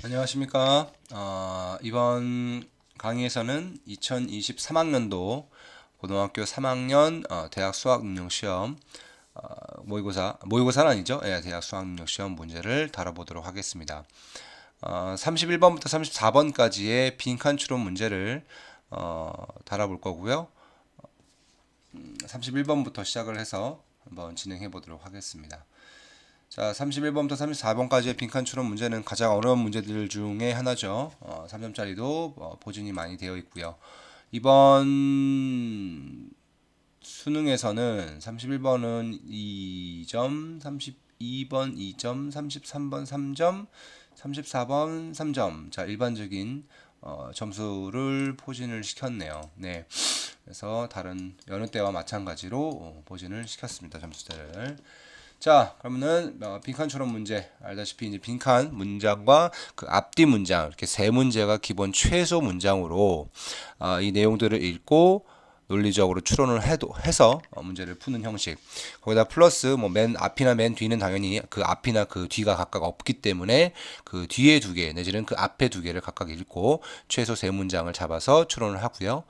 안녕하십니까. 이번 강의에서는 2023학년도 고등학교 3학년 대학 수학능력시험 모의고사는 아니죠. 예, 대학 수학능력시험 문제를 다뤄보도록 하겠습니다. 31번부터 34번까지의 빈칸 추론 문제를 다뤄볼 거고요. 31번부터 시작을 해서 한번 진행해 보도록 하겠습니다. 자, 31번부터 34번까지의 빈칸 추론 문제는 가장 어려운 문제들 중에 하나죠. 3점짜리도 보존이 많이 되어 있고요. 이번 수능에서는 31번은 2점, 32번 2점, 33번 3점, 34번 3점. 자, 일반적인 점수를 포진을 시켰네요. 네. 그래서 다른 여느 때와 마찬가지로 포진을 시켰습니다. 점수대를. 자, 그러면은 빈칸 추론 문제 알다시피 이제 빈칸 문장과 그 앞뒤 문장 이렇게 세 문제가 기본 최소 문장으로 이 내용들을 읽고 논리적으로 추론을 해서 문제를 푸는 형식. 거기다 플러스 뭐 맨 앞이나 맨 뒤는 당연히 그 앞이나 그 뒤가 각각 없기 때문에 그 뒤에 두 개 내지는 그 앞에 두 개를 각각 읽고 최소 세 문장을 잡아서 추론을 하고요.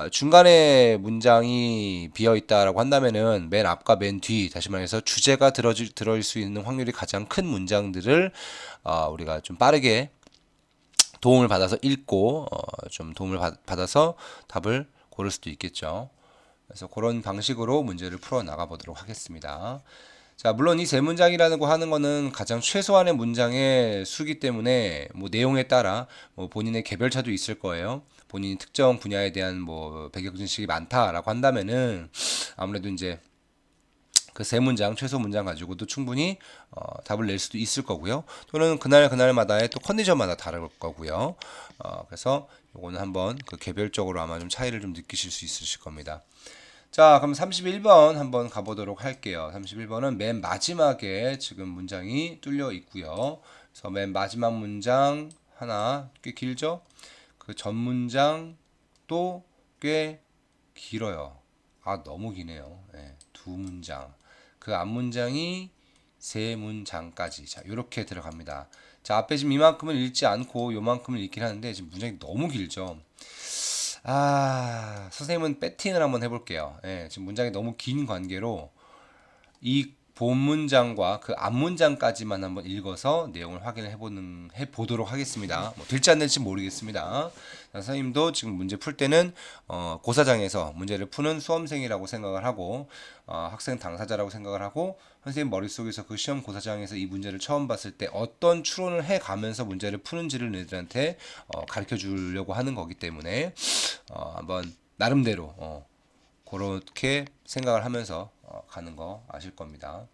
중간에 문장이 비어 있다라고 한다면은 맨 앞과 맨 뒤, 다시 말해서 주제가 들어질 수 있는 확률이 가장 큰 문장들을 우리가 좀 빠르게 도움을 받아서 읽고 좀 도움을 받아서 답을 고를 수도 있겠죠. 그래서 그런 방식으로 문제를 풀어 나가 보도록 하겠습니다. 자, 물론 이 세 문장이라는 거 하는 거는 가장 최소한의 문장의 수기 때문에 뭐 내용에 따라 뭐 본인의 개별차도 있을 거예요. 본인이 특정 분야에 대한 뭐 배경 지식이 많다라고 한다면은 아무래도 이제 그 세 문장, 최소 문장 가지고도 충분히 답을 낼 수도 있을 거고요. 또는 그날마다의 또 컨디션마다 다를 거고요. 그래서 요거는 한번 그 개별적으로 아마 좀 차이를 좀 느끼실 수 있으실 겁니다. 자, 그럼 31번 한번 가보도록 할게요. 31번은 맨 마지막에 지금 문장이 뚫려 있고요. 그래서 맨 마지막 문장 하나 꽤 길죠? 그 전 문장도 꽤 길어요. 너무 기네요. 네, 두 문장. 그 앞 문장이 세 문장까지. 자, 이렇게 들어갑니다. 자, 앞에 지금 이만큼을 읽지 않고 요만큼을 읽긴 하는데 지금 문장이 너무 길죠. 선생님은 배팅을 한번 해볼게요. 예, 지금 문장이 너무 긴 관계로 이 본 문장과 그 앞 문장까지만 한번 읽어서 내용을 확인을 해보도록 하겠습니다. 뭐 될지 안 될지 모르겠습니다. 선생님도 지금 문제 풀 때는 고사장에서 문제를 푸는 수험생이라고 생각을 하고 학생 당사자라고 생각을 하고 선생님 머릿속에서 그 시험 고사장에서 이 문제를 처음 봤을 때 어떤 추론을 해가면서 문제를 푸는지를 너희들한테 가르쳐 주려고 하는 거기 때문에 한번 나름대로 그렇게 생각을 하면서 가는 거 아실 겁니다.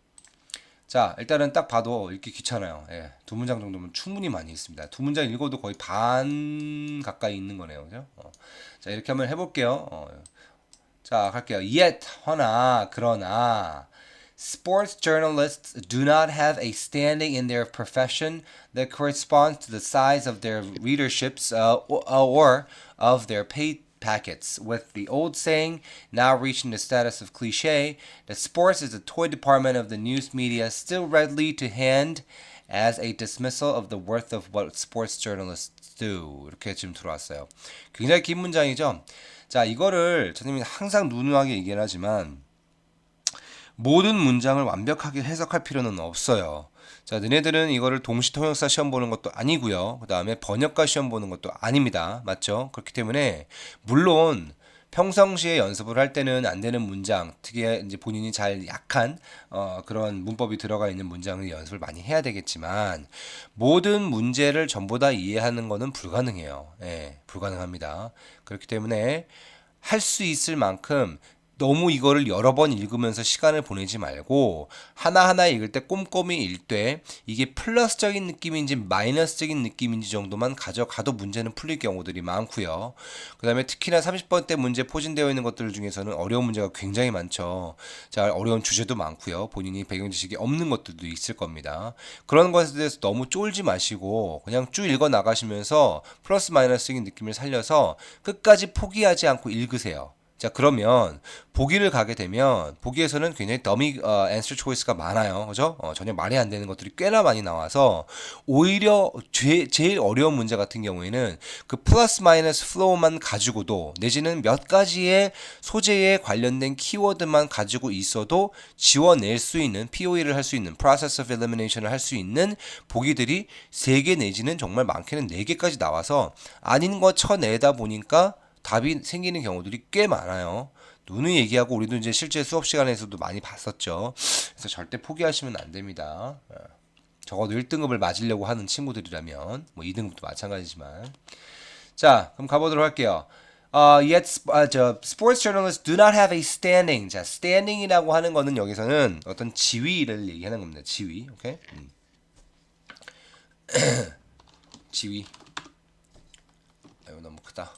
자, 일단은 딱 봐도 읽기 귀찮아요. 예, 두 문장 정도면 충분히 많이 있습니다. 두 문장 읽어도 거의 반 가까이 있는 거네요. 그죠? 자, 이렇게 한번 해볼게요. 자, 갈게요. Yet, 그러나, sports journalists do not have a standing in their profession that corresponds to the size of their readerships or of their pay packets, with the old saying now reaching the status of cliche that sports is the toy department of the news media still readily to hand as a dismissal of the worth of what sports journalists do. 이렇게 지금 들어왔어요. 굉장히 긴 문장이죠. 자, 이거를 선생님이 항상 누누하게 얘기를 하지만 모든 문장을 완벽하게 해석할 필요는 없어요. 자, 너네들은 이거를 동시통역사 시험 보는 것도 아니고요. 그 다음에 번역가 시험 보는 것도 아닙니다. 맞죠? 그렇기 때문에 물론 평상시에 연습을 할 때는 안 되는 문장, 특히 이제 본인이 잘 약한 그런 문법이 들어가 있는 문장을 연습을 많이 해야 되겠지만 모든 문제를 전부 다 이해하는 것은 불가능해요. 예, 불가능합니다. 그렇기 때문에 할 수 있을 만큼 너무 이거를 여러 번 읽으면서 시간을 보내지 말고 하나하나 읽을 때 꼼꼼히 읽되 이게 플러스적인 느낌인지 마이너스적인 느낌인지 정도만 가져가도 문제는 풀릴 경우들이 많고요. 그 다음에 특히나 30번대 문제 포진되어 있는 것들 중에서는 어려운 문제가 굉장히 많죠. 자, 어려운 주제도 많고요. 본인이 배경 지식이 없는 것들도 있을 겁니다. 그런 것에 대해서 너무 쫄지 마시고 그냥 쭉 읽어 나가시면서 플러스 마이너스적인 느낌을 살려서 끝까지 포기하지 않고 읽으세요. 자, 그러면 보기를 가게 되면 보기에서는 굉장히 더미 answer choice가 많아요. 그죠? 전혀 말이 안 되는 것들이 꽤나 많이 나와서 오히려 제일 어려운 문제 같은 경우에는 그 플러스 마이너스 플로우만 가지고도 내지는 몇 가지의 소재에 관련된 키워드만 가지고 있어도 지워낼 수 있는 POE를 할 수 있는 process of elimination을 할 수 있는 보기들이 3개 내지는 정말 많게는 4개까지 나와서 아닌 거 쳐내다 보니까 답이 생기는 경우들이 꽤 많아요. 누누이 얘기하고 우리도 이제 실제 수업 시간에서도 많이 봤었죠. 그래서 절대 포기하시면 안 됩니다. 적어도 1등급을 맞으려고 하는 친구들이라면 뭐 2등급도 마찬가지지만. 자, 그럼 가보도록 할게요. Yet sports journalists do not have a standing. 자, standing이라고 하는 거는 여기서는 어떤 지위를 얘기하는 겁니다. 지위, 오케이? 지위. 이거 너무 크다.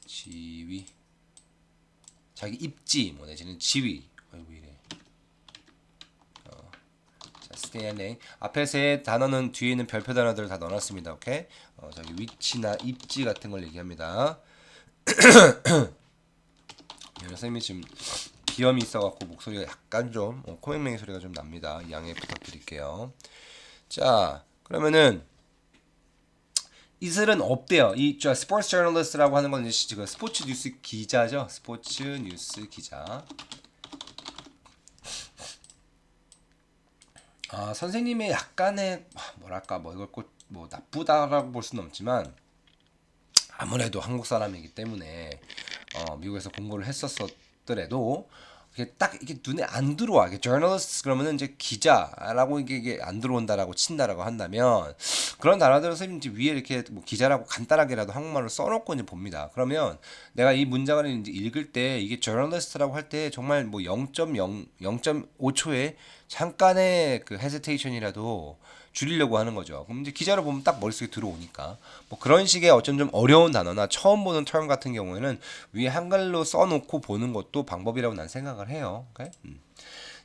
지위. 자기 입지, 뭐 내지는 지위. 아이고 이래. 자, standing. 앞에 세 단어는 뒤에 있는 별표 단어들을 다 넣어놨습니다. 오케이? 자기 위치나 입지 같은 걸 얘기합니다. 선생님이 지금 비염이 있어갖고 목소리가 약간 좀 코맹맹이 소리가 좀 납니다. 양해 부탁드릴게요. 자, 그러면은 이슬은 없대요. 이 스포츠 저널리스트라고 하는 건 지금 스포츠 뉴스 기자죠. 스포츠 뉴스 기자. 선생님의 약간의 뭐랄까 뭐 이걸 꼭 뭐 나쁘다라고 볼 수는 없지만 아무래도 한국 사람이기 때문에 미국에서 공부를 했었더라도 이게 눈에 안 들어와. 이게 journalist 그러면은 이제 기자라고 이게 안 들어온다라고 친다라고 한다면 그런 단어들을 선생님 이제 위에 이렇게 뭐 기자라고 간단하게라도 한국말로 써놓고 이제 봅니다. 그러면 내가 이 문장을 이제 읽을 때 이게 journalist라고 할 때 정말 뭐 0.5초의 잠깐의 그 hesitation이라도 줄이려고 하는 거죠. 그럼 이제 기자로 보면 딱 머릿속에 들어오니까 뭐 그런 식의 어쩜 좀 어려운 단어나 처음 보는 term 같은 경우에는 위에 한글로 써놓고 보는 것도 방법이라고 난 생각을 해요. Okay?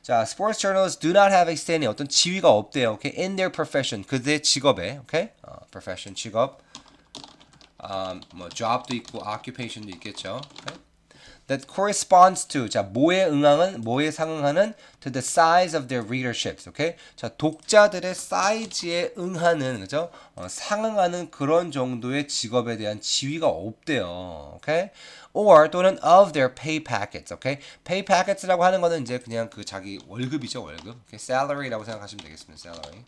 자, sports journalists do not have a standing. 어떤 지위가 없대요. Okay? In their profession. 그들의 직업에. Okay? profession, 직업. 뭐 job도 있고 occupation도 있겠죠. Okay? That corresponds to 자 뭐에 상응하는 to the size of their readerships. 오케이? 자 독자들의 사이즈에 응하는 그죠? 상응하는 그런 정도의 직업에 대한 지위가 없대요. 오케이? or 또는 of their pay packets. 오케이? pay packets라고 하는 거는 이제 그냥 그 자기 월급이죠, 월급. 오케이? salary라고 생각하시면 되겠습니다. salary.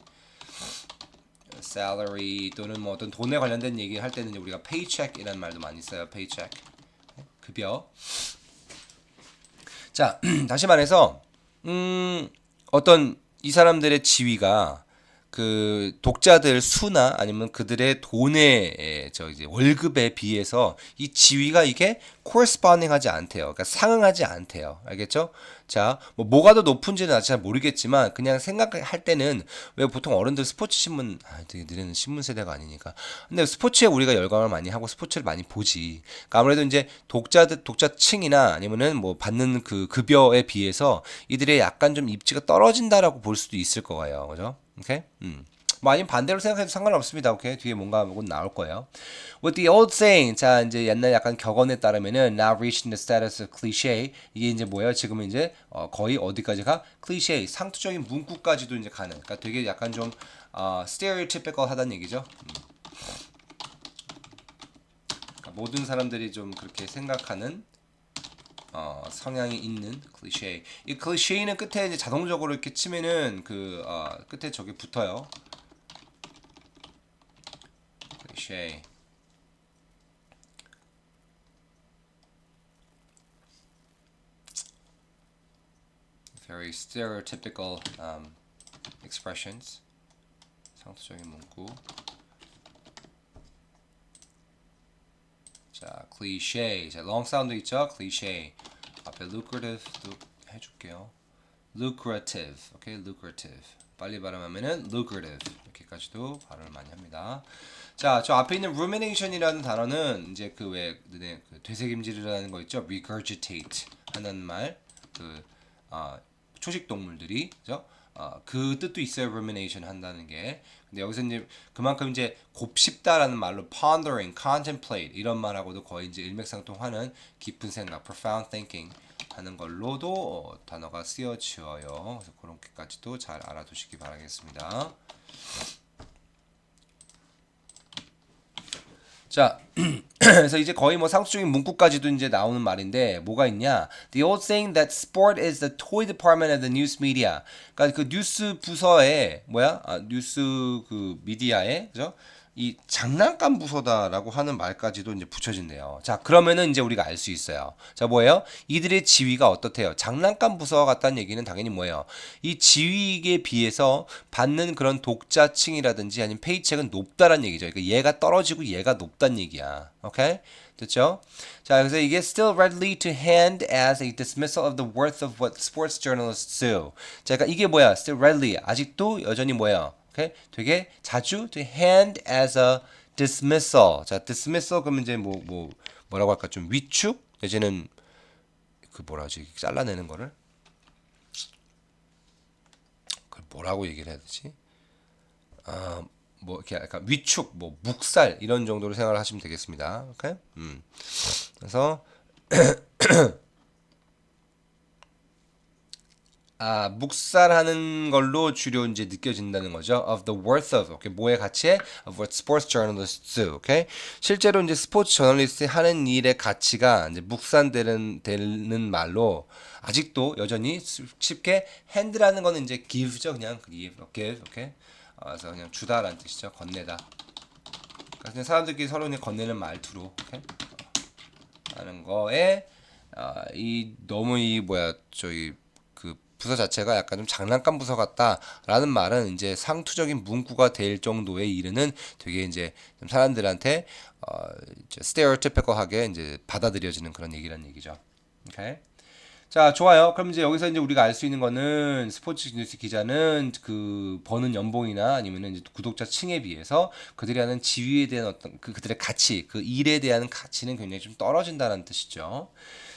salary 또는 뭐 어떤 돈에 관련된 얘기 할 때는 우리가 paycheck이라는 말도 많이 써요. paycheck. 급여. 자, 다시 말해서 어떤 이 사람들의 지위가 그 독자들 수나 아니면 그들의 돈의 이제 월급에 비해서 이 지위가 이게 corresponding 하지 않대요. 그러니까 상응하지 않대요. 알겠죠? 자, 뭐가 더 높은지는 아직 잘 모르겠지만 그냥 생각할 때는 왜 보통 어른들 스포츠 신문 되게 느리는 신문 세대가 아니니까. 근데 스포츠에 우리가 열광을 많이 하고 스포츠를 많이 보지. 그러니까 아무래도 이제 독자층이나 아니면은 뭐 받는 그 급여에 비해서 이들의 약간 좀 입지가 떨어진다라고 볼 수도 있을 거예요. 그죠? 오케이? 뭐 아니면 반대로 생각해도 상관없습니다. 오케이? 뒤에 뭔가 곧 나올 거예요. With the old saying, 자 이제 옛날 약간 격언에 따르면은 now reaching the status of cliché 이게 이제 뭐예요? 지금은 이제 거의 어디까지가 cliché 상투적인 문구까지도 이제 가는. 그러니까 되게 약간 좀 stereotypical 하다는 얘기죠. 그러니까 모든 사람들이 좀 그렇게 생각하는. 성향이 있는 클리셰. 이 클리셰는 끝에 이제 자동적으로 이렇게 치면은 그 끝에 저게 붙어요. 클리셰. Very stereotypical expressions. 상투적인 문구. 자, cliché. 자, long sound 있죠? cliché. 앞에 lucrative도 해줄게요. lucrative. 오케이, lucrative. 빨리 발음하면은 lucrative. 이렇게까지도 발음을 많이 합니다. 자, 저 앞에 있는 rumination이라는 단어는 이제 그 왜 그 되새김질이라는 거 있죠? regurgitate 하는 말. 그 초식 동물들이 그죠? 그 뜻도 있어요. rumination 한다는 게. 근데 여기서 이제 그만큼 이제 곱씹다라는 말로 pondering, contemplate 이런 말하고도 거의 이제 일맥상통하는 깊은 생각, profound thinking 하는 걸로도 단어가 쓰여져요. 그래서 그렇게까지도 잘 알아두시기 바라겠습니다. 자, 그래서 이제 거의 뭐 상투적인 문구까지도 이제 나오는 말인데 뭐가 있냐? The old saying that sport is the toy department of the news media. 그러니까 그 뉴스 부서에 뭐야? 뉴스 그 미디어에 그죠? 이 장난감 부서다라고 하는 말까지도 이제 붙여진대요. 자, 그러면은 이제 우리가 알 수 있어요. 자, 뭐예요? 이들의 지위가 어떻대요? 장난감 부서와 같다는 얘기는 당연히 뭐예요? 이 지위에 비해서 받는 그런 독자층이라든지 아니면 페이첵은 높다란 얘기죠. 그러니까 얘가 떨어지고 얘가 높다는 얘기야. 오케이? 됐죠? 자, 그래서 이게 still readily to hand as a dismissal of the worth of what sports journalists do. 자, 그러니까 이게 뭐야? still readily 아직도 여전히 뭐야? 오케이? 되게 자주 to hand as a dismissal. 자, dismissal 그러면 이제 뭐라고 할까? 좀 위축? 내지는 그 뭐라지? 잘라내는 거를 그 뭐라고 얘기를 해야 되지? 뭐 이렇게 약간 위축, 뭐 묵살 이런 정도로 생각을 하시면 되겠습니다. 오케이? 그래서 묵살하는 걸로 주로 이제 느껴진다는 거죠. Of the worth of, 오케이, 뭐의 가치에 of what sports journalists do, 오케이. 실제로 이제 스포츠 저널리스트 하는 일의 가치가 이제 되는 말로 아직도 여전히 쉽게 hand라는 거는 이제 give죠, 그냥 give, 오케이. 그래서 그냥 주다라는 뜻이죠, 건네다. 그냥 사람들끼리 서로 그냥 건네는 말투로, 오케이? 하는 거에 이 너무 이 뭐야 저희 그 부서 자체가 약간 좀 장난감 부서 같다라는 말은 이제 상투적인 문구가 될 정도에 이르는 되게 이제 좀 사람들한테 이제 스테레오티피컬하게 이제 받아들여지는 그런 얘기란 얘기죠. 오케이. 자, 좋아요. 그럼 이제 여기서 이제 우리가 알 수 있는 거는 스포츠 뉴스 기자는 그 버는 연봉이나 아니면은 이제 구독자 층에 비해서 그들이 하는 지위에 대한 어떤 그들의 가치, 그 일에 대한 가치는 굉장히 좀 떨어진다는 뜻이죠.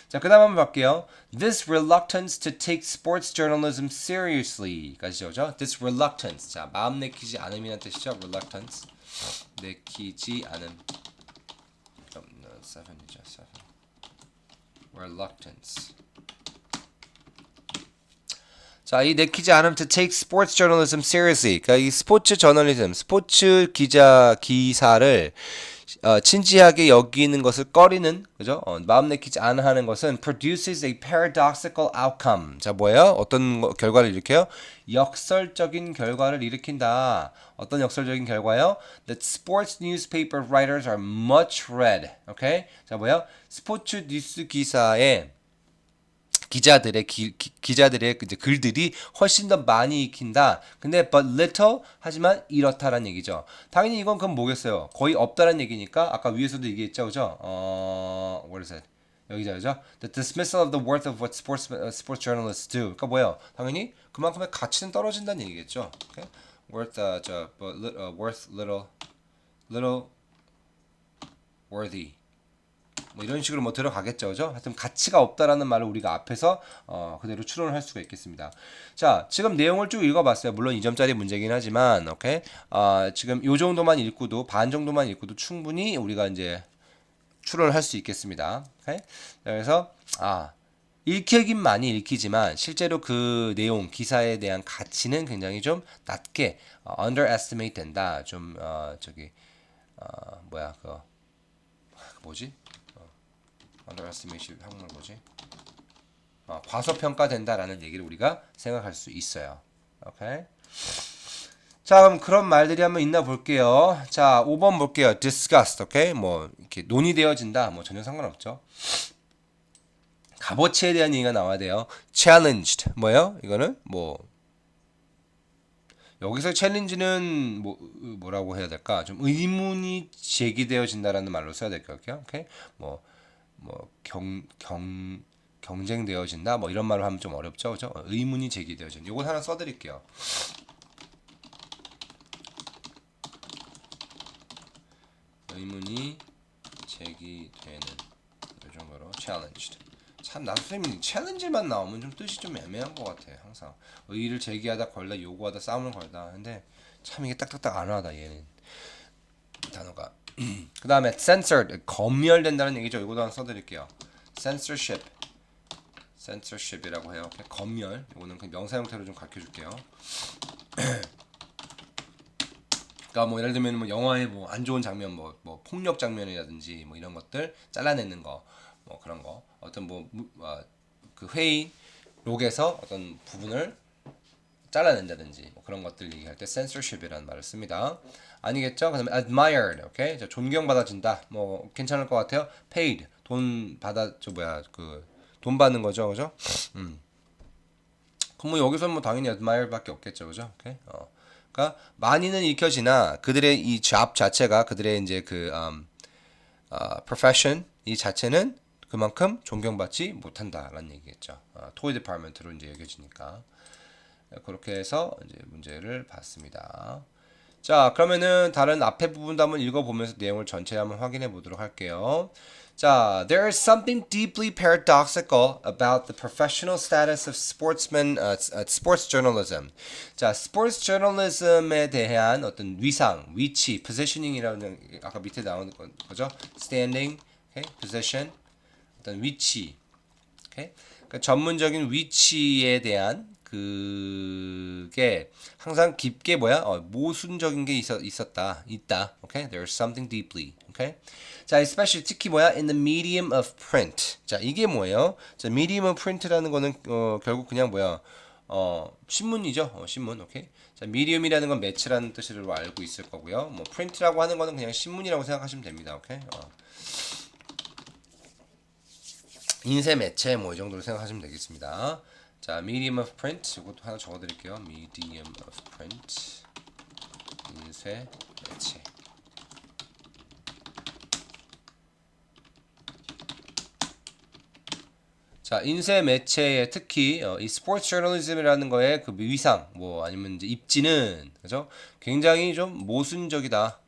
자, 그다음 한번 볼게요. This reluctance to take sports journalism seriously.까지 오죠. This reluctance. 자, 마음 내키지 않음이라는 뜻이죠. reluctance. 내키지 않음. 7이죠. 7. reluctance. 자, 이 내키지 않음 to take sports journalism seriously. 그러니까 이 스포츠 저널리즘, 스포츠 기사를 진지하게 여기는 것을 꺼리는, 그죠? 마음 내키지 않아 하는 것은 produces a paradoxical outcome. 자, 뭐예요? 어떤 결과를 일으켜요? 역설적인 결과를 일으킨다. 어떤 역설적인 결과요? That sports newspaper writers are much read. 오케이? 자, 뭐예요? 스포츠 뉴스 기사에 기자들의 이제 글들이 훨씬 더 많이 익힌다. 근데 but little 하지만 이렇다란 얘기죠. 당연히 이건 그럼 뭐겠어요? 거의 없다란 얘기니까 아까 위에서도 얘기했죠, 그죠? what is it? 여기죠, 그죠? The dismissal of the worth of what sports journalists do. 그러니까 뭐예요? 당연히 그만큼의 가치는 떨어진다는 얘기겠죠. Okay? worth little worthy. 뭐 이런 식으로 뭐 들어가겠죠, 그죠? 하여튼 가치가 없다라는 말을 우리가 앞에서 그대로 추론을 할 수가 있겠습니다. 자, 지금 내용을 쭉 읽어봤어요. 물론 2점짜리 문제긴 하지만, 오케이. 지금 요 정도만 읽고도 반 정도만 읽고도 충분히 우리가 이제 추론을 할 수 있겠습니다. 오케이. 그래서 읽히긴 많이 읽히지만 실제로 그 내용 기사에 대한 가치는 굉장히 좀 낮게 underestimate 된다. 좀 뭐야 그거 뭐지? underestimation 한국말 뭐지? 과소평가된다라는 얘기를 우리가 생각할 수 있어요. 오케이. 자, 그럼 그런 말들이 한번 있나 볼게요. 자, 5번 볼게요. discussed. 오케이. 뭐 이렇게 논의되어진다. 뭐 전혀 상관없죠. 값어치에 대한 얘기가 나와야 돼요. challenged. 뭐예요? 이거는 뭐 여기서 challenge는 뭐라고 해야 될까? 좀 의문이 제기되어진다라는 말로 써야 될 것 같아요. 오케이. 경쟁되어진다 뭐 이런 말로 하면 좀 어렵죠, 그죠? 의문이 제기되어진. 요건 하나 써드릴게요. 의문이 제기되는 이 정도로 challenged. 참 나도 선생님 챌린지만 나오면 좀 뜻이 좀 애매한 것 같아 항상. 의의를 제기하다 걸다 요구하다 싸움을 걸다. 근데 참 이게 딱딱딱 안 와다 얘는 단어가. 그 다음에 censored 검열된다는 얘기죠. 이거도 하나 써드릴게요. censorship이라고 해요. 검열. 이거는 그 명사 형태로 좀 가르쳐줄게요. 그러니까 뭐 예를 들면 뭐 영화의 뭐 안 좋은 장면 뭐 폭력 장면이라든지 뭐 이런 것들 잘라내는 거 뭐 그런 거 어떤 그 회의 록에서 어떤 부분을 잘라낸다든지 뭐 그런 것들 얘기할 때 censorship이라는 말을 씁니다. 아니겠죠? 그다음에 admired, 오케이, 존경받아진다. 뭐 괜찮을 것 같아요. paid, 돈 받아 그 돈 받는 거죠, 그죠? 그럼 뭐 여기서 뭐 당연히 admire밖에 없겠죠, 그죠? 오케이. 그러니까 많이는 읽혀지나 그들의 이 job 자체가 그들의 이제 그 profession 이 자체는 그만큼 존경받지 못한다라는 얘기겠죠. 토이 디파트먼트로 이제 여겨지니까. 그렇게 해서 이제 문제를 봤습니다. 자, 그러면은 다른 앞에 부분도 한번 읽어보면서 내용을 전체 한번 확인해 보도록 할게요. 자, there is something deeply paradoxical about the professional status of sportsmen, sports journalism. 자, sports journalism에 대한 어떤 위상, 위치, positioning이라는 아까 밑에 나오는 거죠. standing, okay, position, 어떤 위치, okay? 그러니까 전문적인 위치에 대한 그게 항상 깊게 모순적인 게 있다. Okay? There's something deeply. Okay? 자, especially 특히 in the medium of print. 자, 이게 뭐예요? 자, medium of print라는 거는 결국 그냥 신문이죠. 신문. 오케이. 자, medium이라는 건 매체라는 뜻으로 알고 있을 거고요. 뭐 print라고 하는 거는 그냥 신문이라고 생각하시면 됩니다. 오케이? 인쇄 매체 뭐 이 정도로 생각하시면 되겠습니다. 자, medium of print 이것도 하나 적어드릴게요. medium of print 인쇄 매체. 자, 인쇄 매체에 특히 이 스포츠 저널리즘이라는 거에 그 위상 뭐 아니면 이제 입지는 그죠? 굉장히 좀 모순적이다.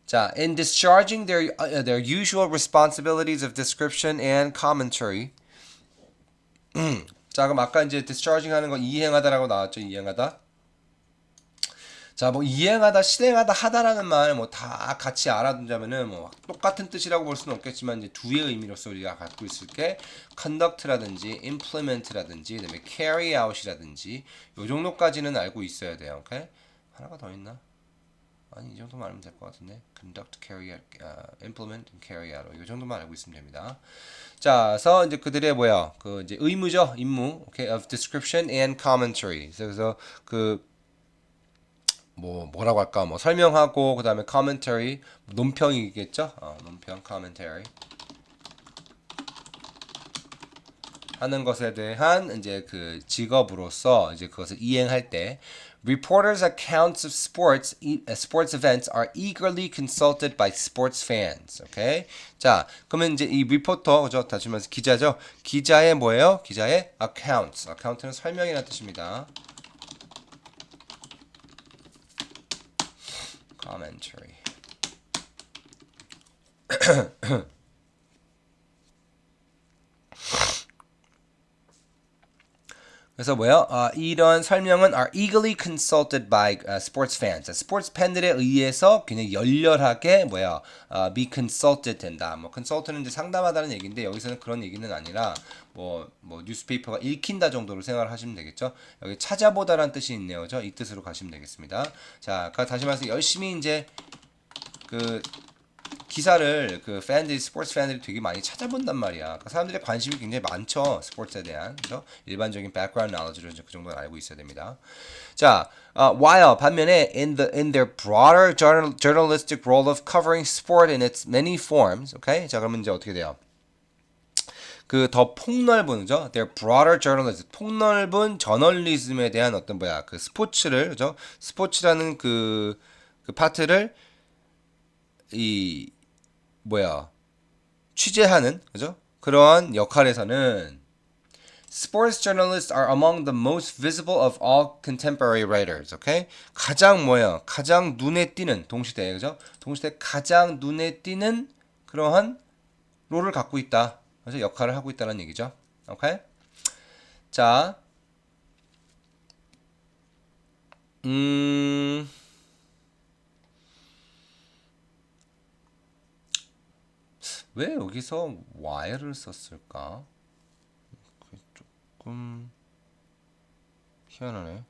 자, in discharging their usual responsibilities of description and commentary. 자, 그럼 아까 이제 discharging 하는 거 이행하다라고 나왔죠. 이행하다. 자, 뭐 이행하다, 실행하다, 하다라는 말 뭐 다 같이 알아둔다면은 뭐 똑같은 뜻이라고 볼 수는 없겠지만 이제 두 개의 의미로서 우리가 갖고 있을 게 conduct라든지 implement라든지 그다음에 carry out이라든지 요 정도까지는 알고 있어야 돼요. 오케이? 하나가 더 있나? 아니, 이 정도만 알면 될 것 같은데. conduct, carry out, implement, and carry out. 이 정도만 알고 있으면 됩니다. 자, 그래서 이제 그들의 그 이제 의무죠, 임무, okay, of description and commentary. 그래서 그 뭐라고 할까, 뭐 설명하고 그 다음에 commentary, 논평이겠죠. 논평, commentary 하는 것에 대한 이제 그 직업으로서 이제 그것을 이행할 때. Reporters' accounts of sports events are eagerly consulted by sports fans. 오케이. 자, 그러면 이제 이 리포터, 그죠? 다시 말해서 기자죠. 기자의 뭐예요? 기자의 accounts. account는 설명이라는 뜻입니다. commentary. 그래서 이런 설명은 are eagerly consulted by sports fans. 스포츠 팬들에 의해서 그냥 열렬하게 be consulted 된다. 뭐 consult는 이제 상담하다는 얘기인데 여기서는 그런 얘기는 아니라 뉴스페이퍼가 읽힌다 정도로 생각을 하시면 되겠죠. 여기 찾아보다라는 뜻이 있네요. 그죠? 이 뜻으로 가시면 되겠습니다. 자, 다시 말해서 열심히 이제 그 기사를 그 스포츠 팬들이 되게 많이 찾아본단 말이야. 그러니까 사람들의 관심이 굉장히 많죠. 스포츠에 대한. 그래서 일반적인 background knowledge로 그 정도는 알고 있어야 됩니다. 자, while 반면에 in their broader journalistic role of covering sport in its many forms, okay? 자, 그러면 이제 어떻게 돼요? 그 더 폭넓은, 그죠? their broader journalism, 폭넓은 저널리즘에 대한 어떤 그 스포츠를, 그죠? 스포츠라는 그 파트를 취재하는, 그죠? 그러한 역할에서는 sports journalists are among the most visible of all contemporary writers. Okay? 가장 눈에 띄는 동시대, 그죠? 동시대 가장 눈에 띄는 그러한 롤을 갖고 있다. 그래서 역할을 하고 있다는 얘기죠. 오케이? 자, 음, 왜 여기서 while을 썼을까? 조금 희한하네.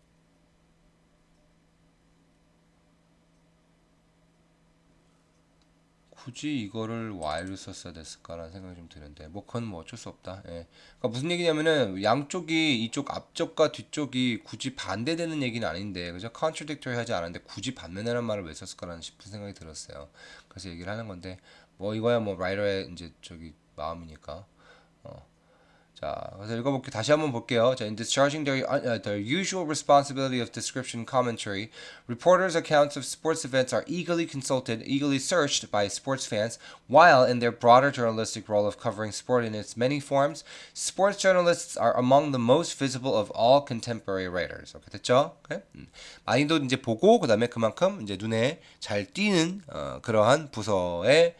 굳이 이거를 while을 썼어야 됐을까라는 생각이 좀 드는데 뭐 그건 뭐 어쩔 수 없다. 예. 그러니까 무슨 얘기냐면은 양쪽이 이쪽 앞쪽과 뒤쪽이 굳이 반대되는 얘기는 아닌데 그죠? contradictory 하지 않았는데 굳이 반면이라는 말을 왜 썼을까라는 싶은 생각이 들었어요. 그래서 얘기를 하는 건데 뭐 이거야 뭐 라이터의 이제 저기 마음이니까. 어. 자, 그래서 읽어볼게요. 다시 한번 볼게요. 자, in discharging their usual responsibility of description commentary, reporters' accounts of sports events are eagerly consulted, eagerly searched by sports fans, while in their broader journalistic role of covering sport in its many forms, sports journalists are among the most visible of all contemporary writers. 오케이, 됐죠? 오케이? 많이도 이제 보고 그다음에 그만큼 이제 눈에 잘 띄는 그러한 부서의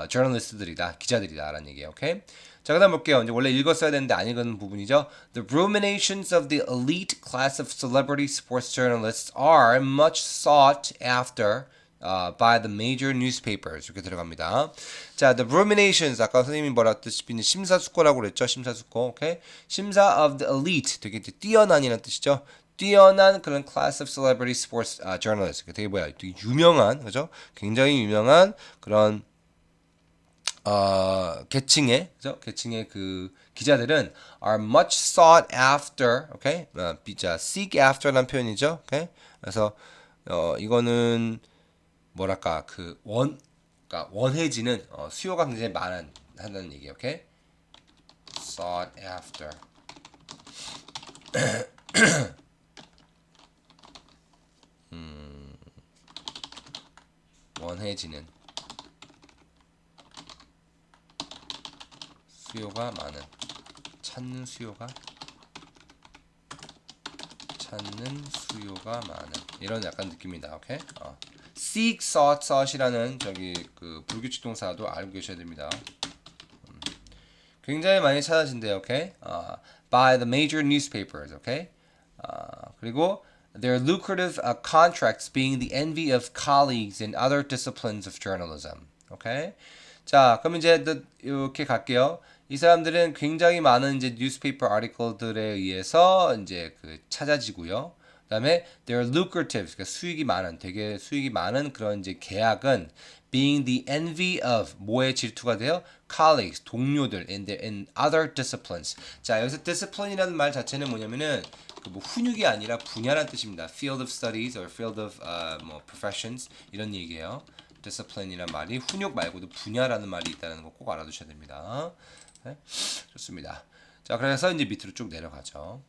저널리스트들이다, 기자들이다라는 얘기예요. 오케이? 자, 그다음 볼게요. 이제 원래 읽었어야 되는데 안 읽은 부분이죠. The ruminations of the elite class of celebrity sports journalists are much sought after by the major newspapers. 이렇게 들어갑니다. 자, the ruminations 아까 선생님이 뭐라 했듯이 심사숙고라고 그랬죠. 심사숙고. 오케이? 심사 of the elite 되게 뛰어난이라는 뜻이죠. 뛰어난 그런 class of celebrity sports journalists. 되게 뭐야? 되게 유명한 그죠? 굉장히 유명한 그런 계층의 그죠? 계층의 그 기자들은 are much sought after, 오케이? 자, seek after라는 표현이죠, 오케이? 그래서 이거는 뭐랄까 그러니까 원해지는 수요가 굉장히 많은 한다는 얘기, 오케이? sought after, 원해지는 수요가 많은 찾는 수요가 많은 이런 약간 느낌이다. 오케이? seek, sought이라는 저기 그 불규칙 동사도 알고 계셔야 됩니다. 굉장히 많이 찾아진대요. 오케이? by the major newspapers. 오케이? 그리고 their lucrative contracts being the envy of colleagues in other disciplines of journalism. 오케이? 자, 그럼 이제 이렇게 갈게요. 이 사람들은 굉장히 많은 이제 뉴스페이퍼 아티클들에 의해서 이제 그 찾아지고요. 그다음에 they're lucrative, 그러니까 되게 수익이 많은 그런 이제 계약은 being the envy of 뭐의 질투가 돼요? colleagues, 동료들 in other disciplines. 자, 여기서 discipline이라는 말 자체는 뭐냐면은 뭐 훈육이 아니라 분야라는 뜻입니다. field of studies or field of 뭐 professions 이런 얘기예요. discipline이란 말이 훈육 말고도 분야라는 말이 있다는 거 꼭 알아두셔야 됩니다. 네? 좋습니다. 자, 그래서 이제 밑으로 쭉 내려가죠.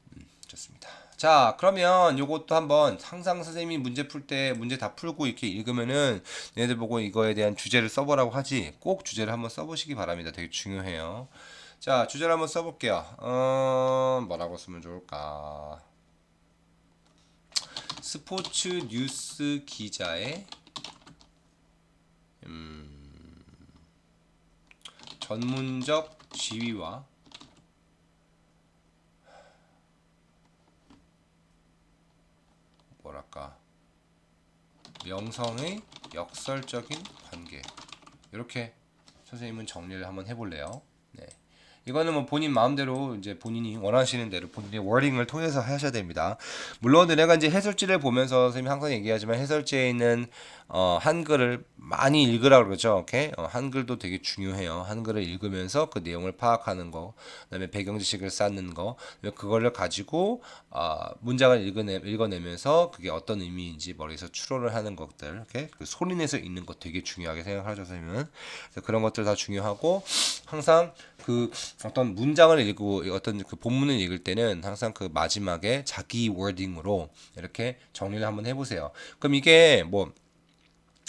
좋습니다. 자, 그러면 요것도 한번 항상 선생님이 문제 풀 때 문제 다 풀고 이렇게 읽으면은 얘네들 보고 이거에 대한 주제를 써보라고 하지 꼭 주제를 한번 써보시기 바랍니다. 되게 중요해요. 자, 주제를 한번 써볼게요. 뭐라고 쓰면 좋을까? 스포츠 뉴스 기자의 전문적 지위와 뭐랄까 명성의 역설적인 관계 이렇게 선생님은 정리를 한번 해볼래요. 네. 이거는 뭐 본인 마음대로 이제 본인이 원하시는 대로 본인의 워딩을 통해서 하셔야 됩니다. 물론 내가 이제 해설지를 보면서 선생님이 항상 얘기하지만 해설지에 있는 한글을 많이 읽으라고 그러죠. 오케이? 한글도 되게 중요해요. 한글을 읽으면서 그 내용을 파악하는 거, 그다음에 배경 지식을 쌓는 거, 그거를 가지고 문장을 읽어내면서 그게 어떤 의미인지 머리에서 추론을 하는 것들, 오케이? 그 소리내서 읽는 거 되게 중요하게 생각하죠, 선생님은. 그래서 그런 것들 다 중요하고 항상 그 어떤 문장을 읽고 어떤 그 본문을 읽을 때는 항상 그 마지막에 자기 워딩으로 이렇게 정리를 한번 해보세요. 그럼 이게 뭐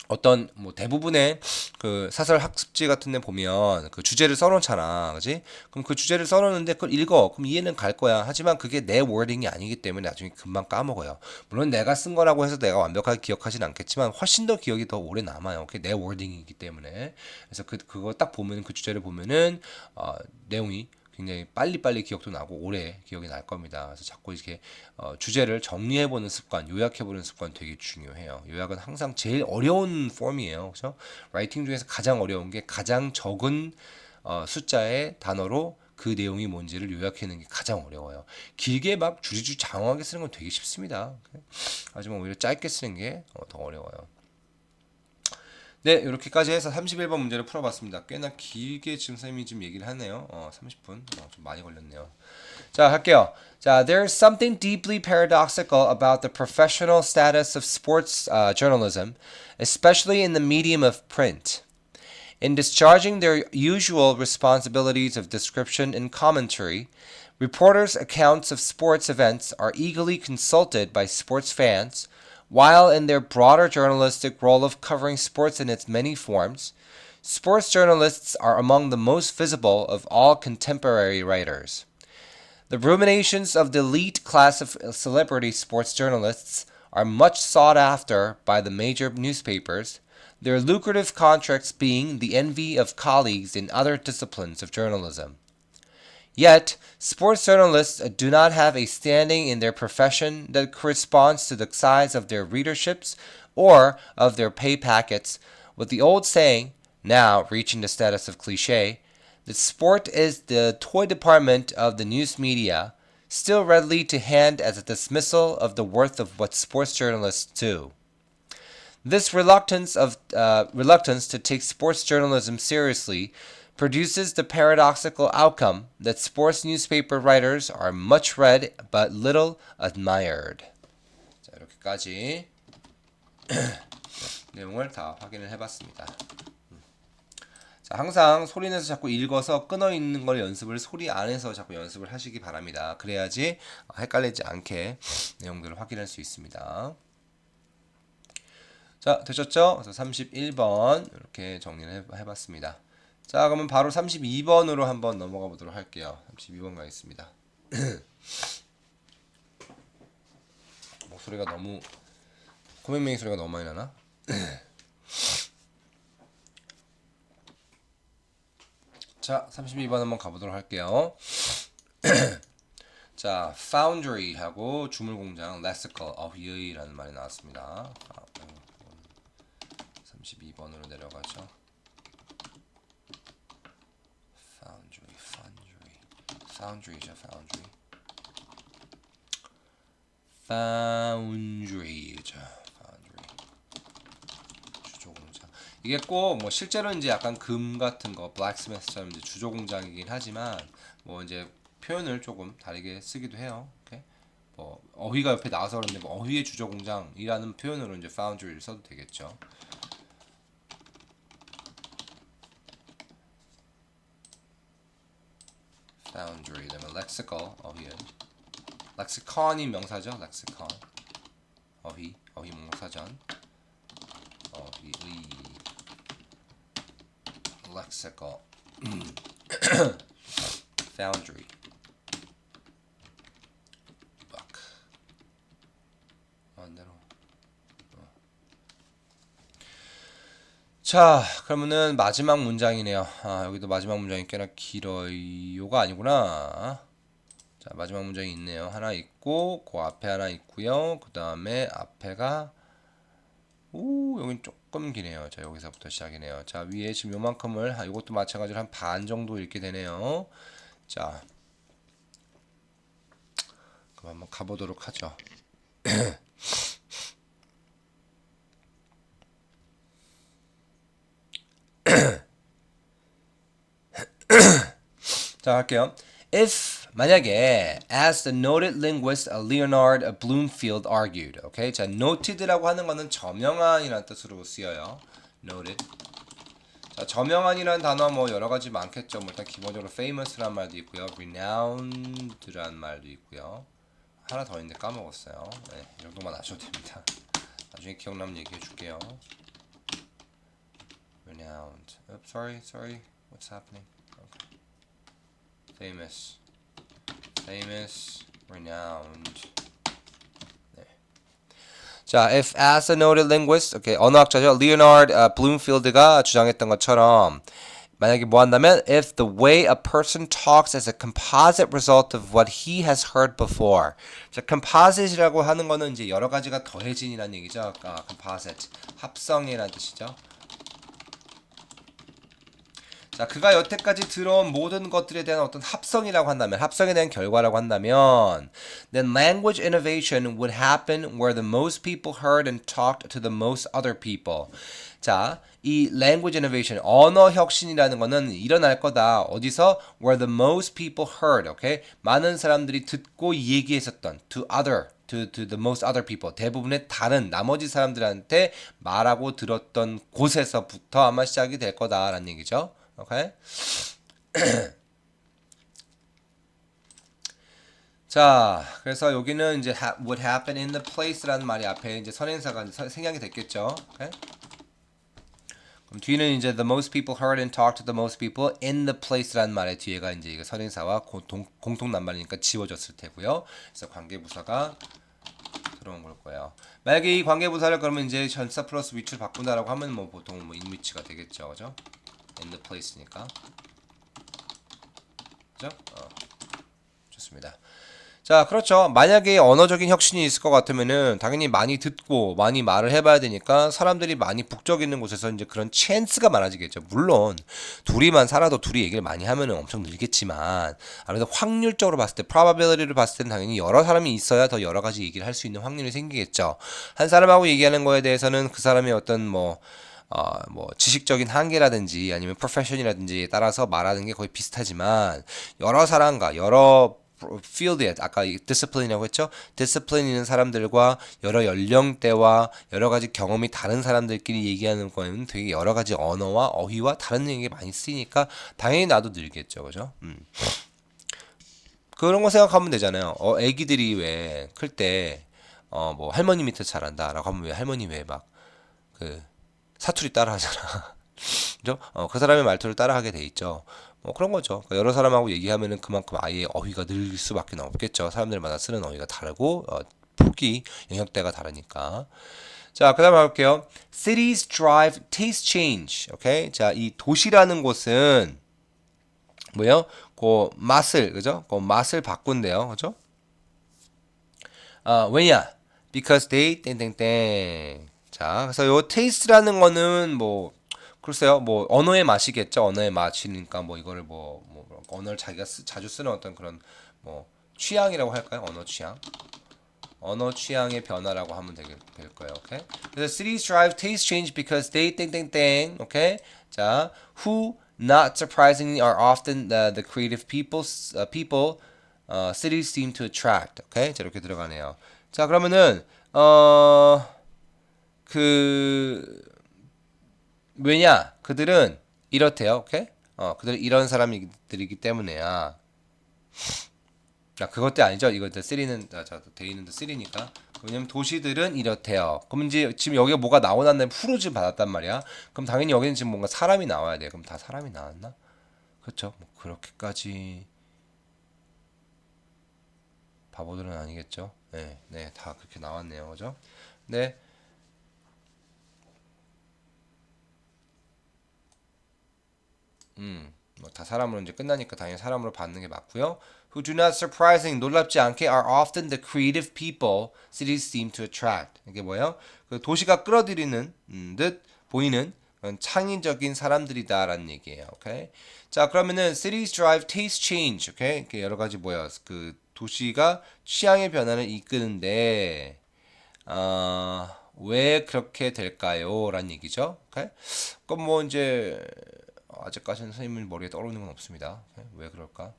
어떤 뭐 대부분의 그 사설 학습지 같은 데 보면 그 주제를 써놓잖아, 그지? 그럼 그 주제를 써놓는데 그걸 읽어. 그럼 이해는 갈 거야. 하지만 그게 내 워딩이 아니기 때문에 나중에 금방 까먹어요. 물론 내가 쓴 거라고 해서 내가 완벽하게 기억하진 않겠지만 훨씬 더 기억이 더 오래 남아요. 그게 내 워딩이기 때문에. 그래서 그거 딱 보면 그 주제를 보면은 내용이 굉장히 빨리빨리 기억도 나고 오래 기억이 날 겁니다. 그래서 자꾸 이렇게 주제를 정리해보는 습관, 요약해보는 습관 되게 중요해요. 요약은 항상 제일 어려운 폼이에요. 그렇죠? 라이팅 중에서 가장 어려운 게 가장 적은 숫자의 단어로 그 내용이 뭔지를 요약하는 게 가장 어려워요. 길게 막 주리주리 장황하게 쓰는 건 되게 쉽습니다. 하지만 오히려 짧게 쓰는 게 더 어려워요. 네, 이렇게까지 해서 31번 문제를 풀어봤습니다. 꽤나 길게 지금 선생님이 좀 얘기를 하네요. 30분. 좀 많이 걸렸네요. 자, 할게요. 자, there's something deeply paradoxical about the professional status of sports journalism, especially in the medium of print. In discharging their usual responsibilities of description and commentary, reporters' accounts of sports events are eagerly consulted by sports fans, while in their broader journalistic role of covering sports in its many forms, sports journalists are among the most visible of all contemporary writers. The ruminations of the elite class of celebrity sports journalists are much sought after by the major newspapers, their lucrative contracts being the envy of colleagues in other disciplines of journalism. Yet, sports journalists do not have a standing in their profession that corresponds to the size of their readerships or of their pay packets, with the old saying, now reaching the status of cliche, that sport is the toy department of the news media, still readily to hand as a dismissal of the worth of what sports journalists do. This reluctance to take sports journalism seriously produces the paradoxical outcome that sports newspaper writers are much read but little admired. 자, 이렇게까지 내용을 다 확인을 해봤습니다. 자, 항상 소리 내서 자꾸 읽어서 끊어 있는 걸 연습을 소리 안에서 자꾸 연습을 하시기 바랍니다. 그래야지 헷갈리지 않게 내용들을 확인할 수 있습니다. 자, 되셨죠? 그래서 31번 이렇게 정리를 해봤습니다. 자, 그러면 바로 32번으로 한번 넘어가 보도록 할게요. 32번 가겠습니다. 목소리가 너무 코맹맹이 소리가 너무 많이 나나? 자, 32번 한번 가보도록 할게요. 자, foundry하고 주물공장, lexical, 어휘의라는 말이 나왔습니다. 32번으로 내려가죠. foundry죠, foundry. foundry죠, foundry. 주조공장. 이게 꼭 뭐 실제로 이제 약간 금 같은 거, blacksmith처럼 이제 주조공장이긴 하지만 뭐 이제 표현을 조금 다르게 쓰기도 해요. 오케이? 뭐 어휘가 옆에 나와서 그런데 뭐 어휘의 주조공장이라는 표현으로 이제 foundry를 써도 되겠죠. foundry, 그다음에 lexical, 어휘. lexicon이 명사죠. lexicon, 어휘 명사전. 어휘의 lexical, foundry. 자, 그러면은 마지막 문장이네요. 여기도 마지막 문장이 꽤나 길어요가 아니구나. 자, 마지막 문장이 있네요. 하나 있고 그 앞에 하나 있고요. 그 다음에 앞에가 여긴 조금 기네요. 자, 여기서부터 시작이네요. 자, 위에 지금 요만큼을 이것도 마찬가지로 한 반 정도 읽게 되네요. 자, 그럼 한번 가보도록 하죠. 자, 할게요. If 만약에 as the noted linguist Leonard Bloomfield argued, 오케이? 자, noted라고 하는 거는 저명한이라는 뜻으로 쓰여요. noted. 자, 저명한이라는 단어 뭐 여러 가지 많겠죠. 뭐 일단 기본적으로 famous라는 말도 있고요, renowned라는 말도 있고요. 하나 더 있는데 까먹었어요. 네, 이 정도만 아셔도 됩니다. 나중에 기억나면 얘기해 줄게요. renowned. Oops, sorry. What's happening? Okay. Famous, renowned. 네. 자, if as a noted linguist, okay, 언어학자죠. Leonard Bloomfield가 주장했던 것처럼 만약에 뭐 한다면 if the way a person talks is a composite result of what he has heard before. 자, composite이라고 하는 거는 이제 여러 가지가 더해진이라는 얘기죠. composite. 합성이라는 뜻이죠. 자, 그가 여태까지 들어온 모든 것들에 대한 어떤 합성이라고 한다면, 합성에 대한 결과라고 한다면, then language innovation would happen where the most people heard and talked to the most other people. 자, 이 language innovation, 언어 혁신이라는 거는 일어날 거다. 어디서? Where the most people heard, okay? 많은 사람들이 듣고 얘기했었던, to the most other people. 대부분의 다른 나머지 사람들한테 말하고 들었던 곳에서부터 아마 시작이 될 거다라는 얘기죠. 오케이. 자, 그래서 여기는 이제 would happen in the place라는 말이 앞에 이제 선행사가 생략이 됐겠죠. 오케이? 그럼 뒤는 이제 the most people heard and talked to the most people in the place라는 말의 뒤에가 이제 이거 선행사와 공통 낱말이니까 지워졌을 테고요. 그래서 관계부사가 들어온 걸 거예요. 만약에 이 관계부사를 그러면 이제 전사 플러스 위치를 바꾼다라고 하면 뭐 보통 뭐 in 위치가 되겠죠, 그죠? in the place니까. 그죠? 좋습니다. 자, 그렇죠. 만약에 언어적인 혁신이 있을 것 같으면은 당연히 많이 듣고 많이 말을 해봐야 되니까 사람들이 많이 북적 있는 곳에서 이제 그런 찬스가 많아지겠죠. 물론 둘이만 살아도 둘이 얘기를 많이 하면은 엄청 늘겠지만 아무래도 확률적으로 봤을 때, probability를 봤을 때는 당연히 여러 사람이 있어야 더 여러 가지 얘기를 할 수 있는 확률이 생기겠죠. 한 사람하고 얘기하는 거에 대해서는 그 사람의 어떤 뭐 지식적인 한계라든지 아니면 프로페션이라든지에 따라서 말하는 게 거의 비슷하지만 여러 사람과 여러 필드에 아까 디스플린이라고 했죠. 디스플린 있는 사람들과 여러 연령대와 여러 가지 경험이 다른 사람들끼리 얘기하는 거에는 되게 여러 가지 언어와 어휘와 다른 얘기가 많이 쓰이니까 당연히 나도 늘겠죠, 그죠? 그런 거 생각하면 되잖아요. 애기들이 왜 클 때 뭐 할머니 밑에 자란다라고 하면 왜 할머니 왜 막 그 사투리 따라하잖아. 그죠? 그 사람의 말투를 따라하게 돼 있죠. 뭐 그런 거죠. 그러니까 여러 사람하고 얘기하면은 그만큼 아예 어휘가 늘 수밖에 없겠죠. 사람들마다 쓰는 어휘가 다르고 폭이 영역대가 다르니까. 자, 그다음 볼게요. Cities drive taste change. 오케이. 자, 이 도시라는 곳은 뭐예요? 그 맛을 그죠? 그 맛을 바꾼대요. 그죠? 왜냐? Because they 땡땡땡. 자, 그래서 요 taste라는 거는 뭐 글쎄요, 뭐 언어의 맛이겠죠. 언어의 맛이니까 뭐 이거를 뭐 언어를 자기가 자주 쓰는 어떤 그런 뭐 취향이라고 할까요? 언어 취향의 변화라고 하면 될 거예요. 오케이. 그래서 cities drive taste change because they 땡땡땡. 오케이. 자, who not surprisingly are often the creative people cities seem to attract. 오케이. 자, 이렇게 들어가네요. 자, 그러면은 그 왜냐? 그들은 이렇대요. 오케이? 그들은 이런 사람들이기 때문에야. 그것 때 아니죠. 이거 쓰리는 돼 있는데 쓰리니까. 왜냐면 도시들은 이렇대요. 그럼 이제 지금 여기가 뭐가 나오는데 후로 지금 받았단 말이야. 그럼 당연히 여기는 지금 뭔가 사람이 나와야 돼. 그럼 다 사람이 나왔나? 그렇죠. 뭐 그렇게까지 바보들은 아니겠죠. 네, 네, 다 그렇게 나왔네요. 그죠? 네. 뭐 다 사람으로 이제 끝나니까 당연히 사람으로 받는 게 맞고요. Who do not surprising 놀랍지 않게 are often the creative people cities seem to attract. 이게 뭐예요? 그 도시가 끌어들이는 듯 보이는 그런 창의적인 사람들이다라는 얘기예요. 오케이. 자, 그러면은 cities drive taste change. 오케이. 이렇게 여러 가지 뭐야? 그 도시가 취향의 변화를 이끄는데 왜 그렇게 될까요? 라는 얘기죠. 오케이. 그럼 뭐 이제 아직까지는 선생님 머리에 떠오르는 건 없습니다. 왜 그럴까?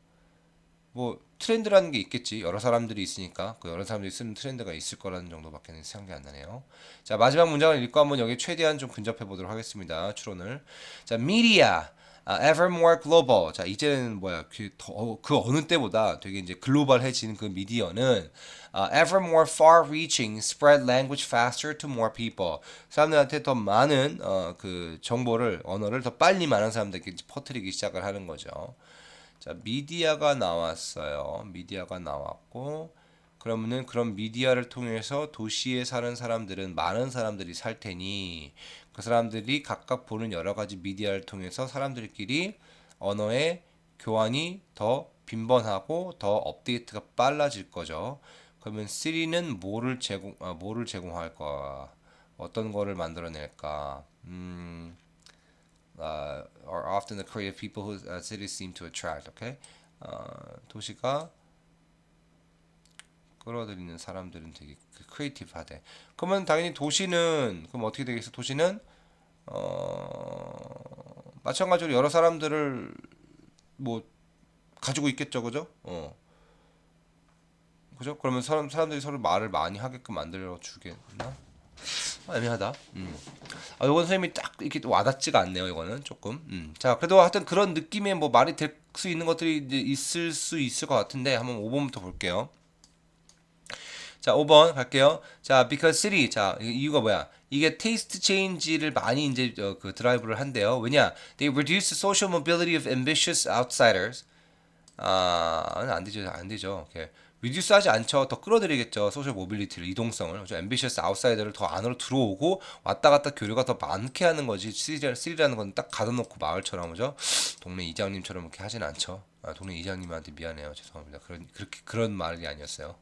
뭐 트렌드라는 게 있겠지. 여러 사람들이 있으니까 그 여러 사람들이 쓰는 트렌드가 있을 거라는 정도밖에 생각이 안 나네요. 자, 마지막 문장을 읽고 한번 여기 최대한 좀 근접해 보도록 하겠습니다. 추론을. 자, media ever more global. 자, 이제는 뭐야? 그 어느 때보다 되게 이제 글로벌해지는 그 미디어는 ever more far-reaching, spread language faster to more people. 사람들한테 더 많은 그 정보를 언어를 더 빨리 많은 사람들에게 퍼뜨리기 시작을 하는 거죠. 자, 미디어가 나왔어요. 미디어가 나왔고 그러면은 그런 미디어를 통해서 도시에 사는 사람들은 많은 사람들이 살 테니 그 사람들이 각각 보는 여러 가지 미디어를 통해서 사람들끼리 언어의 교환이 더 빈번하고 더 업데이트가 빨라질 거죠. 그러면 시리는 뭐를 제공할까? 어떤 거를 만들어낼까? Are often the creative people who cities seem to attract. Okay? 도시가 끌어들이는 사람들은 되게 크리에이티브하대. 그러면 당연히 도시는 그럼 어떻게 되겠어? 도시는 마찬가지로 여러 사람들을 뭐 가지고 있겠죠, 그죠? 그죠? 그러면 사람들이 서로 말을 많이 하게끔 만들어 주겠나? 애매하다. 이건 선생님이 딱 이렇게 와닿지가 않네요. 이거는 조금. 자, 그래도 하여튼 그런 느낌의 뭐 말이 될 수 있는 것들이 이제 있을 수 있을 것 같은데 한번 5번부터 볼게요. 자, 5번 갈게요. 자, because city. 자, 이유가 뭐야? 이게 테이스트 체인지를 많이 이제 그 드라이브를 한대요. 왜냐? They reduce the social mobility of ambitious outsiders. 안 되죠. 안 되죠. 오케이. 리듀스 하지 않죠. 더 끌어들이겠죠. 소셜 모빌리티를, 이동성을. 그렇죠? 앰비셔스 아웃사이더를 더 안으로 들어오고 왔다 갔다 교류가 더 많게 하는 거지. 시리라는 건 딱 가둬놓고 마을처럼, 그죠? 동네 이장님처럼 이렇게 하진 않죠. 동네 이장님한테 미안해요. 죄송합니다. 그런 말이 아니었어요.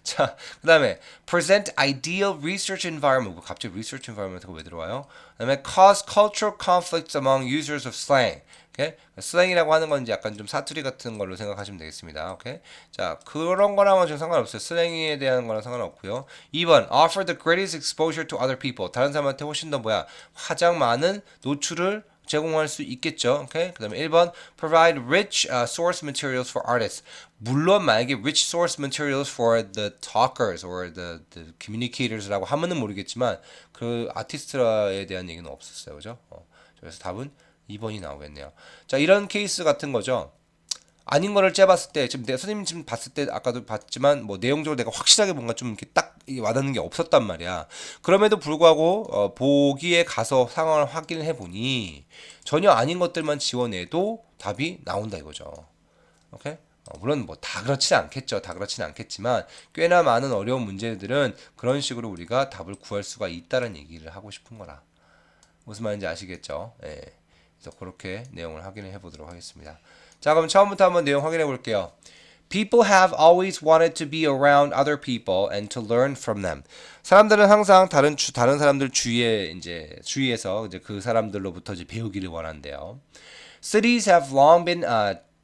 자, 그 다음에 present ideal research environment. 갑자기 research environment가 왜 들어와요? 그 다음에 cause cultural conflicts among users of slang. 오케이? 슬랭이라고 하는 건 이제 약간 좀 사투리 같은 걸로 생각하시면 되겠습니다. 오케이? 자, 그런 거랑은 좀 상관없어요. 슬랭에 대한 거랑 상관없고요. 2번, offer the greatest exposure to other people. 다른 사람한테 훨씬 더 가장 많은 노출을 제공할 수 있겠죠. 오케이? 그다음에 1번, provide rich source materials for artists. 물론 만약에 rich source materials for the talkers or the communicators라고 하면은 모르겠지만 그 아티스트에 대한 얘기는 없었어요. 그죠? 그래서 답은 2번이 나오겠네요. 자, 이런 케이스 같은 거죠. 아닌 거를 째봤을 때, 지금 선생님 지금 봤을 때, 아까도 봤지만, 뭐, 내용적으로 내가 확실하게 뭔가 좀 이렇게 딱 와닿는 게 없었단 말이야. 그럼에도 불구하고, 보기에 가서 상황을 확인해 보니, 전혀 아닌 것들만 지원해도 답이 나온다 이거죠. 오케이? 물론 뭐 다 그렇진 않겠죠. 다 그렇진 않겠지만, 꽤나 많은 어려운 문제들은 그런 식으로 우리가 답을 구할 수가 있다는 얘기를 하고 싶은 거라. 무슨 말인지 아시겠죠? 예. 그래서 그렇게 내용을 확인해 보도록 하겠습니다. 자, 그럼 처음부터 한번 내용 확인해 볼게요. People have always wanted to be around other people and to learn from them. 사람들은 항상 다른 사람들 주위에서 이제 그 사람들로부터 이제 배우기를 원한대요. Cities have long been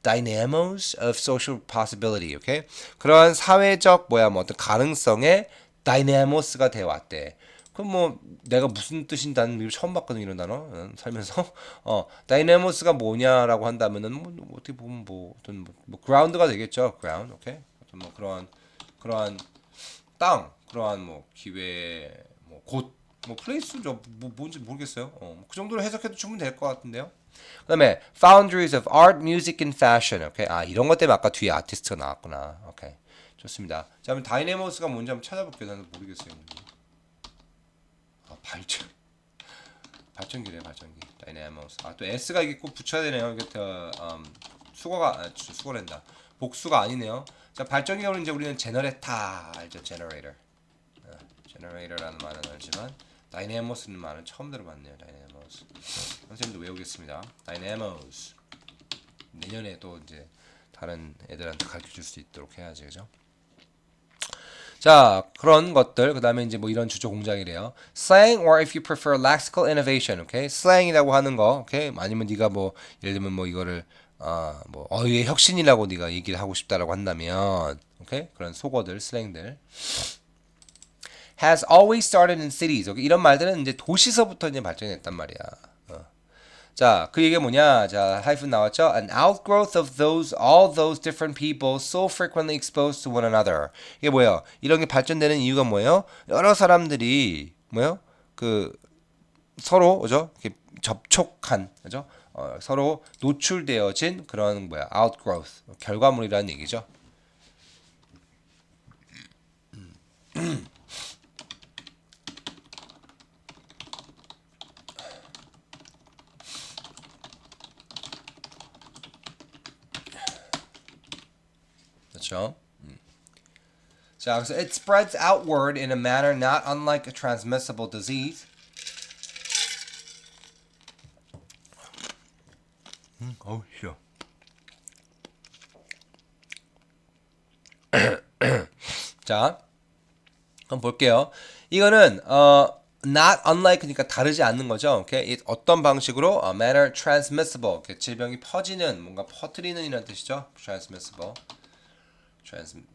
dynamos of social possibility. Okay? 그러한 사회적 어떤 가능성의 다이내모스가 되어 왔대. 그럼 뭐 내가 무슨 뜻인 단어 처음 봤거든 이런 단어 살면서 다이내모스가 뭐냐라고 한다면은 뭐 어떻게 보면 뭐 어떤 뭐 그라운드가 되겠죠. 그라운드. 오케이. 어떤 뭐 그러한 땅, 그러한 뭐 기회, 뭐 곳, 뭐 플레이스죠. 뭐 뭔지 모르겠어요. 그 정도로 해석해도 충분히 될 것 같은데요. 그다음에 boundaries of art, music and fashion. 오케이. 이런 것 때문에 아까 뒤에 아티스트가 나왔구나. 오케이. 좋습니다. 자, 그럼 다이내모스가 뭔지 한번 찾아볼게요. 나는 모르겠어요. 발전기래. 다이내모스. 또 S가 이게 꼭 붙여야 되네요. 이게 수거란다. 복수가 아니네요. 자, 발전기로 이제 우리는 제너레타 알죠? 제너레이터라는 말은 알지만 다이내모스는 말은 처음 들어봤네요. 다이내모스. 선생님도 외우겠습니다. 다이내모스. 내년에 또 이제 다른 애들한테 가르쳐 줄 수 있도록 해야지, 그죠? 자, 그런 것들. 그다음에 이제 뭐 이런 주조 공장이래요. Slang or if you prefer lexical innovation. 오케이? 슬랭이라고 하는 거. 오케이? 아니면 네가 뭐 예를 들면 뭐 이거를 뭐 어휘의 혁신이라고 네가 얘기를 하고 싶다라고 한다면 오케이? 그런 속어들, 슬랭들. Has always started in cities. 오케이? 이런 말들은 이제 도시서부터 이제 발전했단 말이야. 자, 그 얘기가 뭐냐? 자, 하이픈 나왔죠? An outgrowth of all those different people so frequently exposed to one another. 이게 뭐예요? 이런 게 발전되는 이유가 뭐예요? 여러 사람들이 서로, 그죠? 이렇게 접촉한, 그죠? 서로 노출되어진 그런 outgrowth, 결과물이라는 얘기죠. 그렇죠? 자, 그래서 it spreads outward in a manner not unlike a transmissible disease. 어우, 싫어. 자, 한번 볼게요. 이거는 not unlike니까 다르지 않는 거죠. 오케이? 어떤 방식으로 manner transmissible. 질병이 퍼지는, 뭔가 퍼뜨리는 이라는 뜻이죠. transmissible.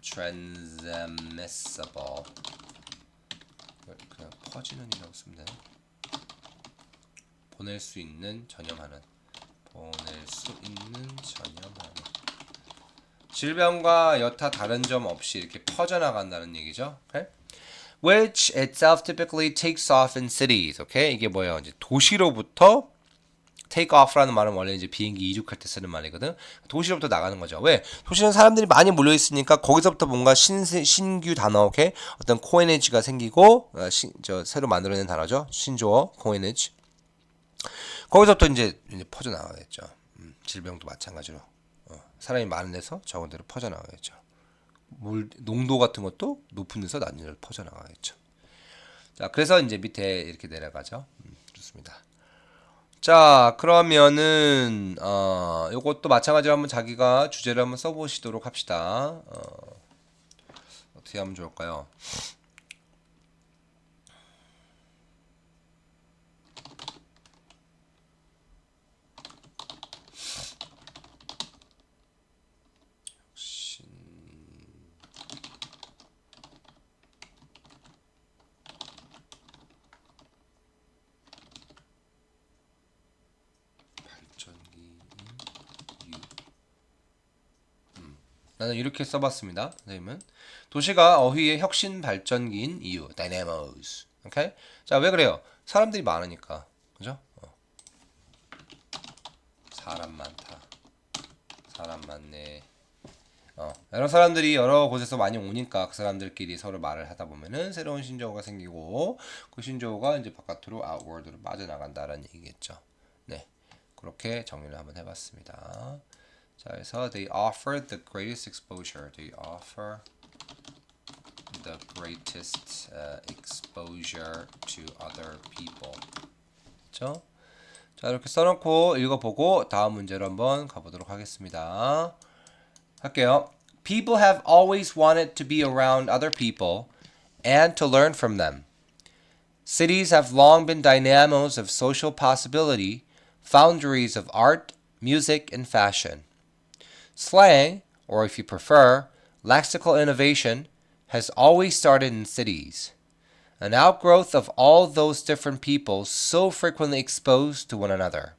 transmissible. 그냥 퍼지는이라고 쓰면 되나? 보낼 수 있는, 전염하는. 보낼 수 있는, 전염하는. 질병과 여타 다른 점 없이 이렇게 퍼져나간다는 얘기죠. 오케이? Which itself typically takes off in cities. 오케이? 이게 뭐예요? 이제 도시로부터 take off라는 말은 원래 이제 비행기 이륙할 때 쓰는 말이거든. 도시로부터 나가는 거죠. 왜? 도시는 사람들이 많이 몰려 있으니까 거기서부터 뭔가 신규 단어, 오케이? 어떤 코이니지가 생기고 새로 만들어낸 단어죠. 신조어, 코이니지. 거기서부터 이제 퍼져 나가겠죠. 질병도 마찬가지로 사람이 많은 데서 적은 데로 퍼져 나가겠죠. 물 농도 같은 것도 높은 데서 낮은 데로 퍼져 나가겠죠. 자, 그래서 이제 밑에 이렇게 내려가죠. 좋습니다. 자, 그러면은 요것도 마찬가지로 한번 자기가 주제를 한번 써보시도록 합시다. 어떻게 하면 좋을까요? 나는 이렇게 써봤습니다. 선생님은 도시가 어휘의 혁신 발전기인 이유, dynamos. 오케이? 자, 왜 그래요? 사람들이 많으니까, 그죠? 사람 많다. 사람 많네. 여러 사람들이 여러 곳에서 많이 오니까 그 사람들끼리 서로 말을 하다 보면은 새로운 신조어가 생기고 그 신조어가 이제 바깥으로 outward로 빠져나간다라는 얘기겠죠. 네, 그렇게 정리를 한번 해봤습니다. 자, 그래서 they offer the greatest exposure. They offer the greatest exposure to other people. 그렇죠? 자, 이렇게 써놓고 읽어보고 다음 문제로 한번 가보도록 하겠습니다. 할게요. People have always wanted to be around other people and to learn from them. Cities have long been dynamos of social possibility, foundries of art, music, and fashion. Slang, or if you prefer, lexical innovation, has always started in cities, an outgrowth of all those different peoples so frequently exposed to one another.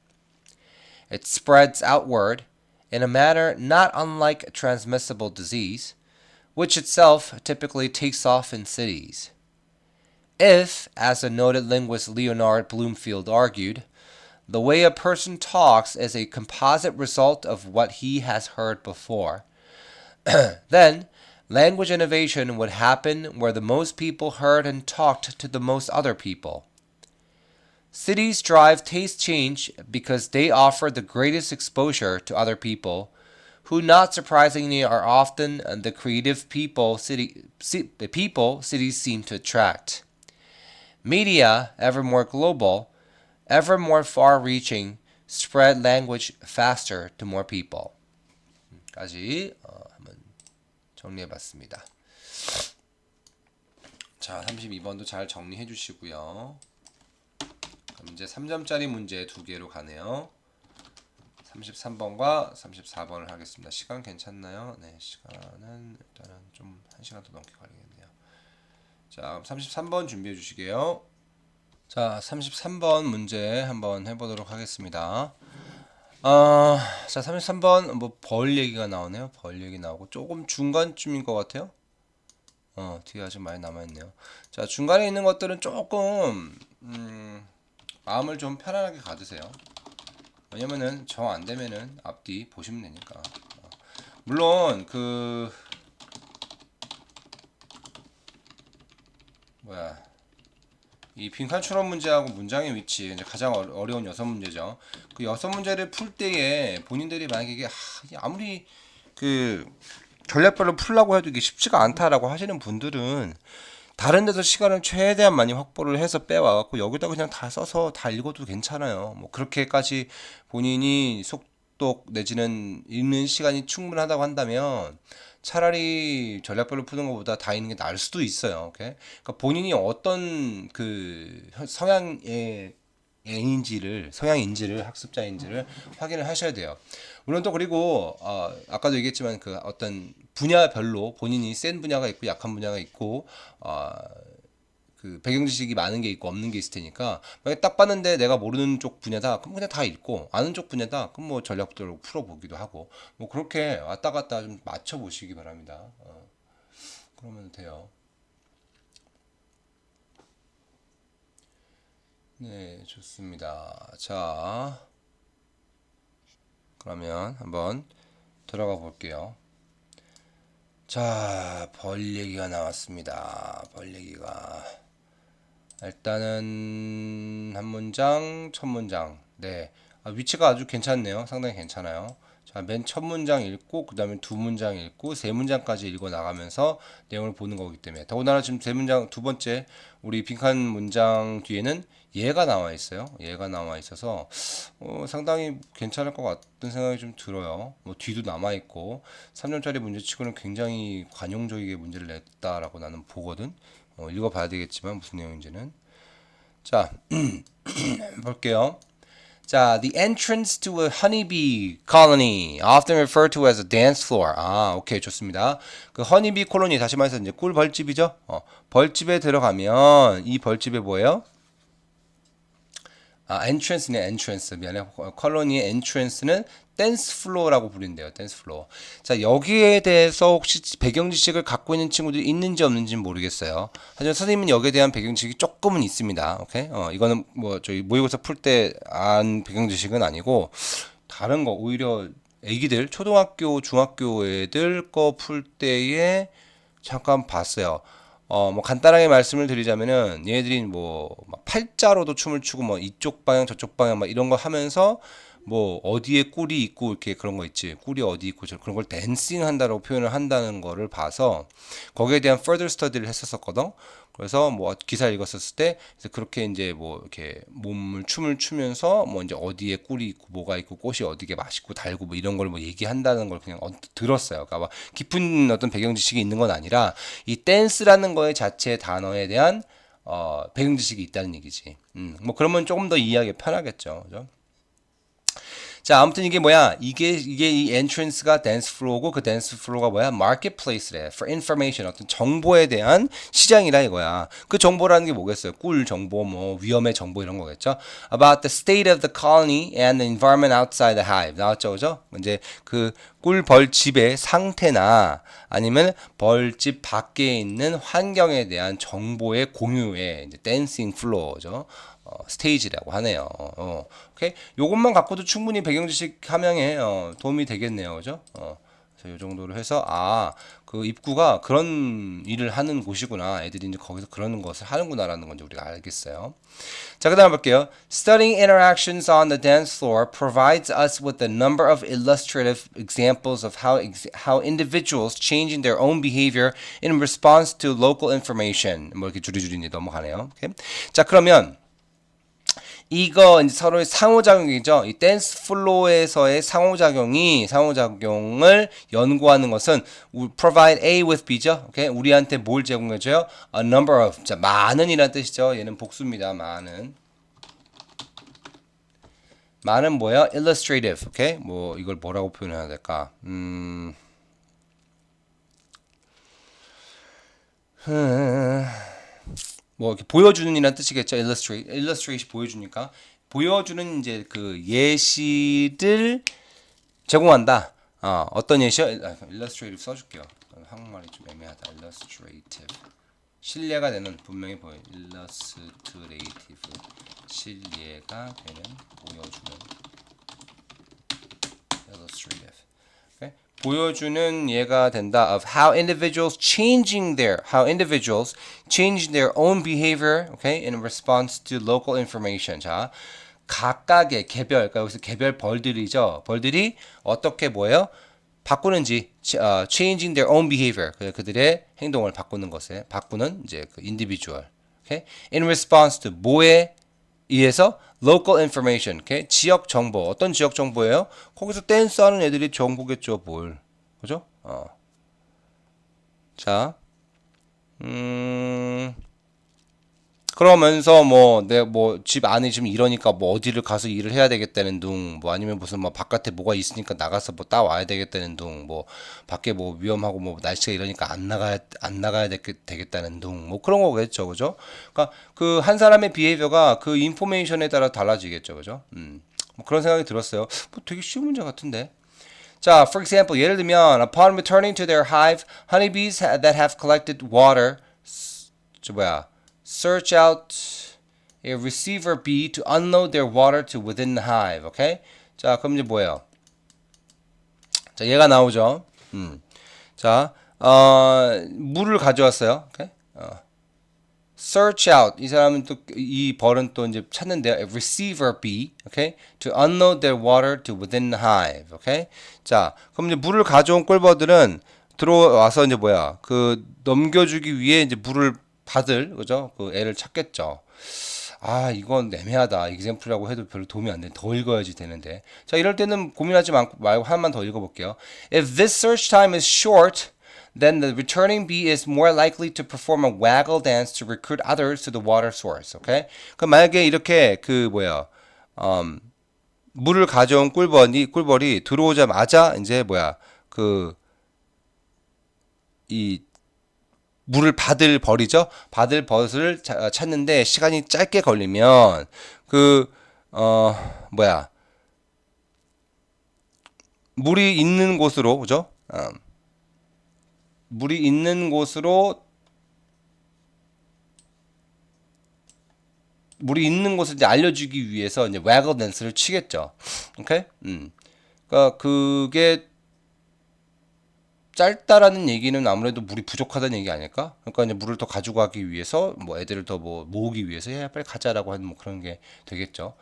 It spreads outward in a manner not unlike a transmissible disease, which itself typically takes off in cities. If, as the noted linguist Leonard Bloomfield argued, the way a person talks is a composite result of what he has heard before, then language innovation would happen where the most people heard and talked to the most other people. Cities drive taste change because they offer the greatest exposure to other people, who not surprisingly are often the creative people cities seem to attract. Media, ever more global, ever more far-reaching, spread language faster to more people. 까지 한번 정리해봤습니다. 자, 32번도 잘 정리해 주시고요. 그럼 이제 3점짜리 문제 2개로 가네요. 33번과 34번을 하겠습니다. 시간 괜찮나요? 네, 시간은 일단은 좀 1시간 더 넘게 걸리겠네요. 자, 33번 준비해 주시게요. 자, 33번 문제 한번 해보도록 하겠습니다. 자, 33번 뭐 벌 얘기가 나오네요. 벌 얘기 나오고 조금 중간쯤인 것 같아요. 뒤에 아직 많이 남아있네요. 자, 중간에 있는 것들은 조금 마음을 좀 편안하게 가지세요. 왜냐면은 정 안 되면은 앞뒤 보시면 되니까. 물론 그 뭐야 이 빈칸 추론 문제하고 문장의 위치 이제 가장 어려운 여섯 문제죠. 그 여섯 문제를 풀 때에 본인들이 만약에 이게 아무리 그 전략별로 풀라고 해도 이게 쉽지가 않다라고 하시는 분들은 다른 데서 시간을 최대한 많이 확보를 해서 빼와갖고 여기다 그냥 다 써서 다 읽어도 괜찮아요. 뭐 그렇게까지 본인이 속독 내지는 읽는 시간이 충분하다고 한다면 차라리 전략별로 푸는 것보다 다 읽는 게 나을 수도 있어요. 오케이? 그러니까 본인이 어떤 그 성향의 성향인지를 학습자인지를 확인을 하셔야 돼요. 물론 또 그리고 아까도 얘기했지만 그 어떤 분야별로 본인이 센 분야가 있고 약한 분야가 있고 그 배경 지식이 많은 게 있고 없는 게 있을 테니까 만약에 딱 봤는데 내가 모르는 쪽 분야다 그럼 그냥 다 읽고 아는 쪽 분야다 그럼 뭐 전략적으로 풀어보기도 하고 뭐 그렇게 왔다 갔다 좀 맞춰 보시기 바랍니다. 그러면 돼요. 네, 좋습니다. 자, 그러면 한번 들어가 볼게요. 자, 벌 얘기가 나왔습니다. 벌 얘기가. 일단은 한 문장, 첫 문장. 네. 위치가 아주 괜찮네요. 상당히 괜찮아요. 자, 맨 첫 문장 읽고 그다음에 두 문장 읽고 세 문장까지 읽어 나가면서 내용을 보는 거기 때문에 더군다나 지금 세 문장 두 번째 우리 빈칸 문장 뒤에는 얘가 나와 있어요. 얘가 나와 있어서 상당히 괜찮을 것 같은 생각이 좀 들어요. 뭐 뒤도 남아 있고 3점짜리 문제치고는 굉장히 관용적이게 문제를 냈다라고 나는 보거든. 읽어봐야 되겠지만 무슨 내용인지는. 자, 볼게요. 자, the entrance to a honeybee colony, often referred to as a dance floor. 오케이, 좋습니다. 그 honeybee 콜로니 다시 말해서 이제 꿀 벌집이죠. 벌집에 들어가면 이 벌집에 뭐예요? entrance네, entrance. 미안해. 컬러니의 entrance는 댄스 플로어라고 부른대요. 댄스 플로어. 자, 여기에 대해서 혹시 배경 지식을 갖고 있는 친구들이 있는지 없는지는 모르겠어요. 하지만 선생님은 여기에 대한 배경 지식이 조금은 있습니다. 오케이? 이거는 뭐 저희 모의고사 풀 때 안 배경 지식은 아니고 다른 거 오히려 애기들 초등학교, 중학교 애들 거 풀 때에 잠깐 봤어요. 뭐 간단하게 말씀을 드리자면은 얘네들이 뭐막 팔자로도 춤을 추고 뭐 이쪽 방향 저쪽 방향 막 이런 거 하면서 뭐 어디에 꿀이 있고 이렇게 그런 거 있지. 꿀이 어디 있고 그런 걸 댄싱 한다라고 표현을 한다는 거를 봐서 거기에 대한 further study를 했었거든. 그래서 뭐 기사를 읽었었을 때 그렇게 이제 뭐 이렇게 몸을 춤을 추면서 뭐 이제 어디에 꿀이 있고 뭐가 있고 꽃이 어디게 맛있고 달고 뭐 이런 걸 뭐 얘기한다는 걸 그냥 들었어요. 그러니까 막 깊은 어떤 배경 지식이 있는 건 아니라 이 댄스라는 거의 자체 단어에 대한 배경 지식이 있다는 얘기지. 뭐 그러면 조금 더 이해하기 편하겠죠. 그죠? 자, 아무튼 이게 뭐야? 이게 이 entrance가 댄스 플로어고 그 댄스 플로어가 뭐야? marketplace래. for information. 어떤 정보에 대한 시장이라 이거야. 그 정보라는 게 뭐겠어요? 꿀 정보, 뭐 위험의 정보 이런 거겠죠? About the state of the colony and the environment outside the hive. 나왔죠, 그죠? 이제 그 꿀 벌집의 상태나 아니면 벌집 밖에 있는 환경에 대한 정보의 공유에 이제 댄싱 플로어죠. 스테이지라고 하네요. 오케이. 요것만 갖고도 충분히 배경 지식 함양에 도움이 되겠네요. 그죠? 그래서 요 정도로 해서 그 입구가 그런 일을 하는 곳이구나. 애들이 이제 거기서 그런 것을 하는구나라는 건지 우리가 알겠어요. 자, 그다음 볼게요. Studying interactions on the dance floor provides us with a number of illustrative examples of how individuals changing their own behavior in response to local information. 뭐 이렇게 줄이줄이 넘어가네요. 오케이? 자, 그러면 이거 이제 서로의 상호작용이죠. 이 댄스 플로어에서의 상호작용을 연구하는 것은 provide A with B죠. 오케이? 우리한테 뭘 제공해줘요? A number of. 자, 많은이란 뜻이죠. 얘는 복수입니다. 많은. 많은 뭐야? illustrative. 오케이? 뭐 이걸 뭐라고 표현해야 될까? 뭐 이렇게 보여주는 이란 뜻이겠죠. illustrate 보여주니까 보여주는 이제 그 예시를 제공한다. 어떤 예시요? illustrative 써줄게요. 한국말이 좀 애매하다. illustrative. 신뢰가 되는 분명히 보여. illustrative 신뢰가 되는 보여주는 illustrative. Okay? 보여주는 예가 된다 of how individuals changing their own behavior, okay, in response to local information. 자, 각각의 개별, 그러니까 여기서 개별 벌들이죠. 벌들이 어떻게 뭐예요? 바꾸는지, changing their own behavior, 그들의 행동을 바꾸는 것에 바꾸는 이제 그 individual, okay, in response to 뭐에 의해서 local information, okay, 지역 정보, 어떤 지역 정보예요? 거기서 댄스 하는 애들이 정보겠죠, 뭘, 그죠? 자, 그러면서 뭐 내 뭐 집 안에 지금 이러니까 뭐 어디를 가서 일을 해야 되겠다는 둥, 뭐 아니면 무슨 뭐 바깥에 뭐가 있으니까 나가서 뭐 따와야 되겠다는 둥, 뭐 밖에 뭐 위험하고 뭐 날씨가 이러니까 안 나가야 되겠다는 둥, 뭐 그런 거겠죠, 그죠? 그러니까 그 한 사람의 비헤이비어가 그 인포메이션에 따라 달라지겠죠, 그죠? 뭐 그런 생각이 들었어요. 뭐 되게 쉬운 문제 같은데. 자, for example, 예를 들면 upon returning to their hive, honeybees that have collected water, 저 뭐야? Search out a receiver bee to unload their water to within the hive. 오케이? 자, 그럼 이제 뭐예요? 자, 얘가 나오죠. 자, 물을 가져왔어요. 오케이? Search out. 이 사람은 또 이 벌은 또 이제 찾는데요. A receiver bee. 오케이? To unload their water to within the hive. 오케이? 자, 그럼 이제 물을 가져온 꿀벌들은 들어와서 이제 뭐야? 그 넘겨주기 위해 이제 물을 받을, 그죠? 그 애를 찾겠죠. 아, 이건 애매하다. example이라고 해도 별로 도움이 안 돼. 더 읽어야지 되는데. 자, 이럴 때는 고민하지 말고 하나만 더 읽어볼게요. If this search time is short, then the returning bee is more likely to perform a waggle dance to recruit others to the water source. 오케이? 그럼 만약에 이렇게 그 뭐야, 물을 가져온 꿀벌이 들어오자마자 이제 뭐야, 그 이 물을 받을 벌이죠. 받을 벗을 찾는데 시간이 짧게 걸리면 그 뭐야, 물이 있는 곳으로, 그죠? 물이 있는 곳으로 물이 있는 곳을 이제 알려주기 위해서 이제 waggle dance를 치겠죠. 오케이? 그러니까 그게 짧다라는 얘기는 아무래도 물이 부족하다는 얘기 아닐까? 그러니까 이제 물을 더 가지고 가기 위해서 뭐 애들을 더 뭐 모으기 위해서 야 빨리 가자라고 하는 뭐 그런 게 되겠죠.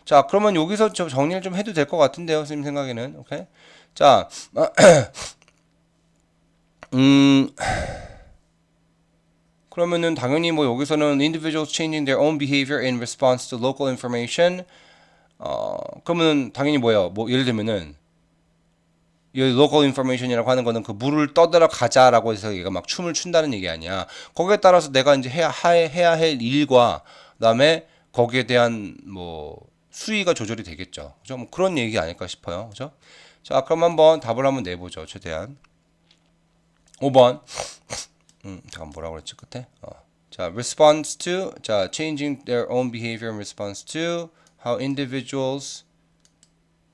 자, 그러면 여기서 저 정리를 좀 해도 될 것 같은데요, 선생님 생각에는. 오케이? 자, 음, 그러면은 당연히 뭐 여기서는 individuals changing their own behavior in response to local information. 그러면 당연히 뭐예요? 뭐 예를 들면은 이 local information이라고 하는 거는 그 물을 떠들어 가자라고 해서 얘가 막 춤을 춘다는 얘기 아니야. 거기에 따라서 내가 이제 해야 할 일과 그다음에 거기에 대한 뭐 수위가 조절이 되겠죠. 그죠? 뭐 그런 얘기 아닐까 싶어요. 그죠? 자, 그럼 한번 답을 한번 내보죠. 최대한. 5번. 잠깐 뭐라고 그랬지 끝에? 자, response to, 자, changing their own behavior in response to how individuals,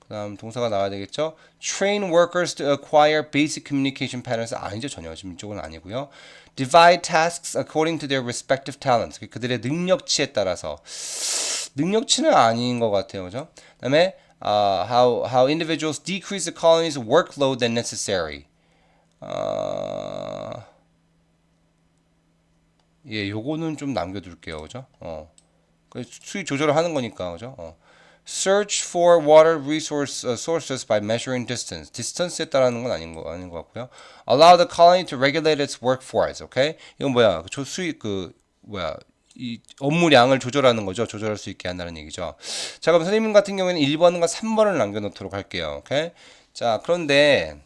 그다음 동사가 나와야 되겠죠? Train workers to acquire basic communication patterns. 아니죠, 전혀 지금 이쪽은 아니고요. Divide tasks according to their respective talents. 그들의 능력치에 따라서. 능력치는 아닌 것 같아요, 그죠? 그다음에 how individuals decrease the colony's workload than necessary. 예, 요거는 좀 남겨둘게요, 그죠? 그 수위 조절을 하는 거니까, 그죠? Search for water resource sources by measuring distance. distance에 따르는 건 아닌 것 같고요. Allow the colony to regulate its workforce. 오케이? 이건 뭐야? 이 업무량을 조절하는 거죠. 조절할 수 있게 한다는 얘기죠. 자, 그럼 선생님 같은 경우에는 1번과 3번을 남겨놓도록 할게요. 오케이? 자, 그런데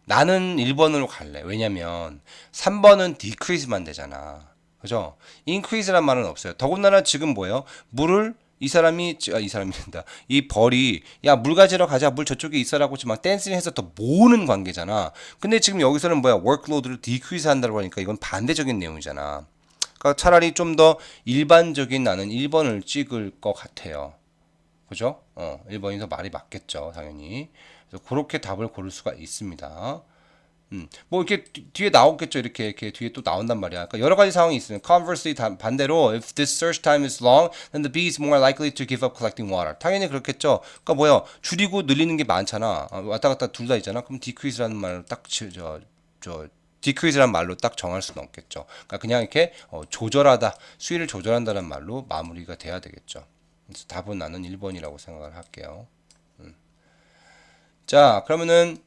나는 1번으로 갈래. 왜냐면 3번은 decrease만 되잖아. 그죠? increase란 말은 없어요. 더군다나 지금 뭐예요? 물을 이 사람이 된다. 이 벌이 야, 물 가지러 가자. 물 저쪽에 있어라고 막 댄스를 해서 더 모으는 관계잖아. 근데 지금 여기서는 뭐야? workload를 decrease 한다고 하니까 이건 반대적인 내용이잖아. 그러니까 차라리 좀 더 일반적인 나는 1번을 찍을 것 같아요. 그죠? 1번이 더 말이 맞겠죠, 당연히. 그래서 그렇게 답을 고를 수가 있습니다. 뭐 이렇게 뒤에 나오겠죠. 이렇게 뒤에 또 나온단 말이야. 그러니까 여러 가지 상황이 있어요. Conversely, 반대로 if this search time is long, then the bee is more likely to give up collecting water. 당연히 그렇겠죠. 그러니까 뭐야, 줄이고 늘리는 게 많잖아. 왔다 갔다 둘 다 있잖아. 그럼 decrease라는 말로 딱 decrease라는 말로 딱 정할 수는 없겠죠. 그러니까 그냥 이렇게 조절하다, 수위를 조절한다는 말로 마무리가 돼야 되겠죠. 그래서 답은 나는 1번이라고 생각을 할게요. 자, 그러면은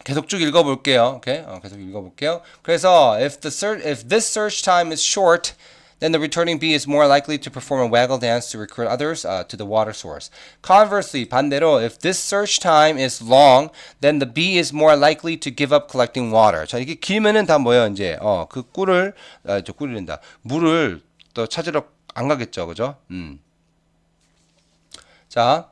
계속 쭉 읽어볼게요. 오케이? 계속 읽어볼게요. 그래서 if this search time is short, then the returning bee is more likely to perform a waggle dance to recruit others to the water source. Conversely, 반대로, if this search time is long, then the bee is more likely to give up collecting water. 자, 이게 길면은 다 뭐예요? 이제 그 꿀이란다. 물을 또 찾으러 안 가겠죠, 그죠? 자.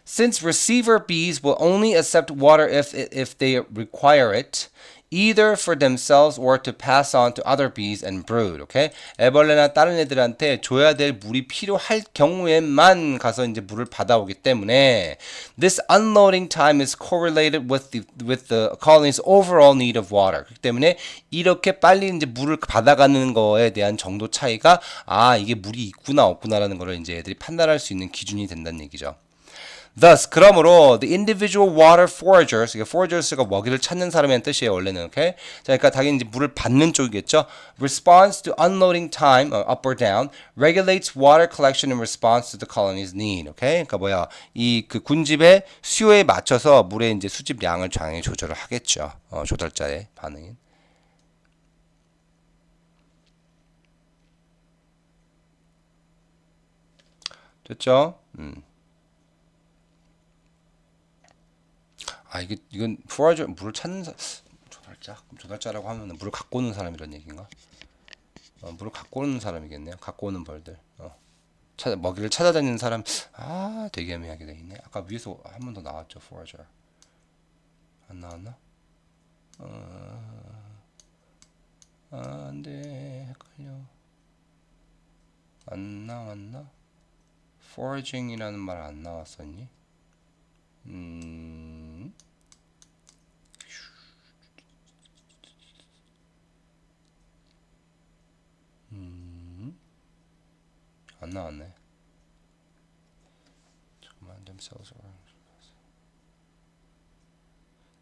Since receiver bees will only accept water if they require it, either for themselves or to pass on to other bees and brood. Okay? 애벌레나 다른 애들한테 줘야 될 물이 필요할 경우에만 가서 이제 물을 받아오기 때문에 this unloading time is correlated with the colony's overall need of water. 그렇기 때문에 이렇게 빨리 이제 물을 받아가는 거에 대한 정도 차이가 이게 물이 있구나 없구나라는 거를 이제 애들이 판단할 수 있는 기준이 된다는 얘기죠. Thus, 그러므로 the individual water foragers, foragers가 먹이를 찾는 사람이라는 뜻이에요, 원래는. Okay? 자, 그러니까 당연히 이제 물을 받는 쪽이겠죠. Response to unloading time, up or down, regulates water collection in response to the colony's need. Okay? 그러니까 뭐야, 이 그 군집의 수요에 맞춰서 물의 이제 수집량을 당연히 조절을 하겠죠. 조달자의 반응인. 됐죠? 이건 포라이저 물을 찾는 조달자라고 하면 물을 갖고 오는 사람이란 얘기인가? 물을 갖고 오는 사람이겠네요. 갖고 오는 벌들. 먹이를 찾아다니는 사람. 되게 애매하게 돼 있네. 아까 위에서 한 번 더 나왔죠, 포라이저. 안 나왔나? 안 돼. 헷갈려. 안 나왔나? foraging이라는 말 안 나왔었니? 안 나왔네. 잠깐만, themselves are.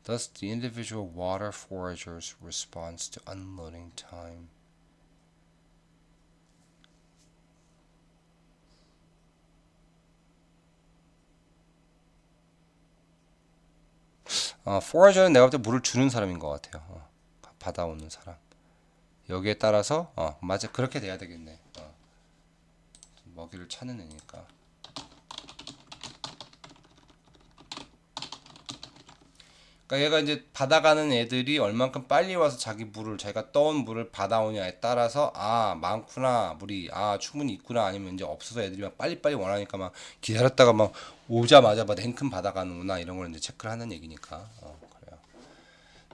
Thus, the individual water foragers' response to unloading time. forager는 내가 볼 때 물을 주는 사람인 것 같아요. 받아오는 사람. 여기에 따라서 맞아, 그렇게 돼야 되겠네. 먹이를 찾는 애니까. 그러니까 얘가 이제 받아가는 애들이 얼만큼 빨리 와서 자기가 떠온 물을 받아오냐에 따라서 많구나 물이, 충분히 있구나, 아니면 이제 없어서 애들이 막 빨리빨리 원하니까 막 기다렸다가 막 오자마자 막 냉큼 받아가는구나, 이런 걸 이제 체크를 하는 얘기니까. 그래요.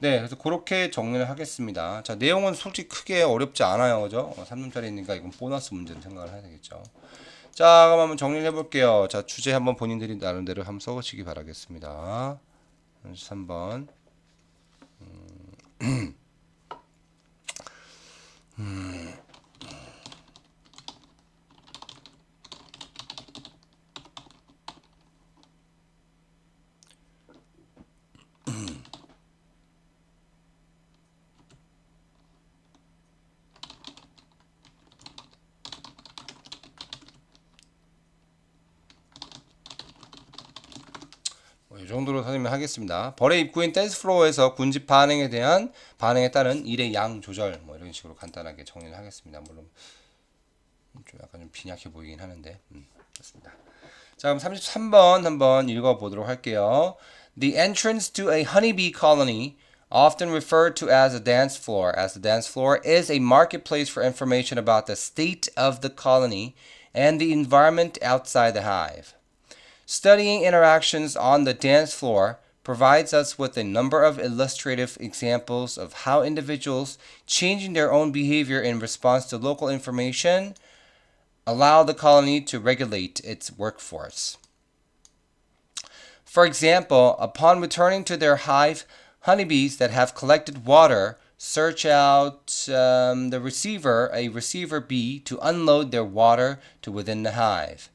네, 그래서 그렇게 정리를 하겠습니다. 자, 내용은 솔직히 크게 어렵지 않아요, 그죠? 3점짜리니까 이건 보너스 문제로 생각을 해야 되겠죠. 자, 그럼 한번 정리를 해볼게요. 자, 주제 한번 본인들이 나름대로 한번 써보시기 바라겠습니다. 3번. 이 정도로 선생님이 하겠습니다. 벌의 입구인 댄스 플로어에서 군집 반응에 따른 일의 양 조절, 뭐 이런 식으로 간단하게 정리를 하겠습니다. 물론 좀 약간 좀 빈약해 보이긴 하는데, 좋습니다. 자, 그럼 33번 한번 읽어보도록 할게요. The entrance to a honeybee colony, often referred to as the dance floor, is a marketplace for information about the state of the colony and the environment outside the hive. Studying interactions on the dance floor provides us with a number of illustrative examples of how individuals changing their own behavior in response to local information allow the colony to regulate its workforce. For example, upon returning to their hive, honeybees that have collected water search out a receiver bee to unload their water to within the hive.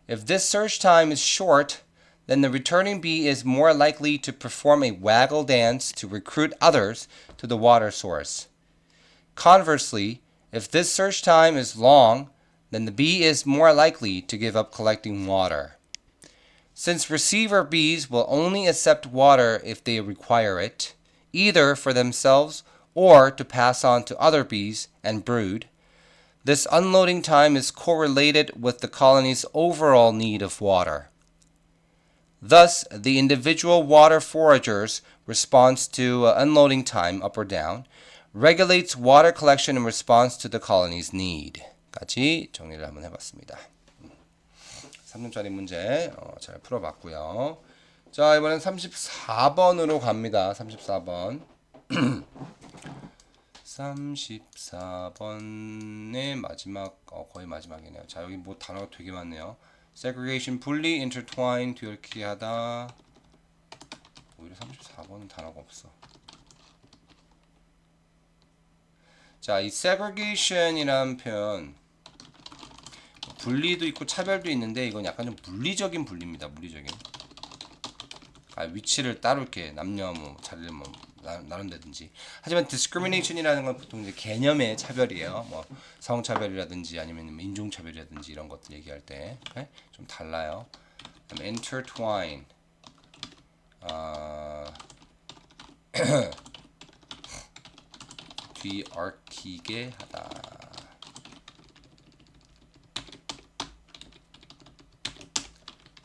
If this search time is short, then the returning bee is more likely to perform a waggle dance to recruit others to the water source. Conversely, if this search time is long, then the bee is more likely to give up collecting water. Since receiver bees will only accept water if they require it, either for themselves or to pass on to other bees and brood, this unloading time is correlated with the colony's overall need of water. Thus, the individual water forager's response to unloading time, up or down, regulates water collection in response to the colony's need. 까지 정리를 한번 해봤습니다. 3점짜리 문제 잘 풀어봤고요. 자, 이번엔 34번으로 갑니다. 34번. 34번의 마지막, 거의 마지막이네요. 자, 여기 뭐 단어가 되게 많네요. segregation, 분리, intertwine, 뒤얽이 하다. 오히려 34번은 단어가 없어. 자, 이 segregation이라는 표현, 분리도 있고 차별도 있는데 이건 약간 좀 물리적인 분리입니다. 물리적인. 위치를 따로 이렇게 남녀 뭐 자리를 뭐 나눈다든지. 하지만 discrimination이라는 건 보통 이제 개념의 차별이에요. 뭐 성차별이라든지 아니면 인종차별이라든지 이런 것들 얘기할 때 좀 달라요. intertwine. 뒤얽히게 하다.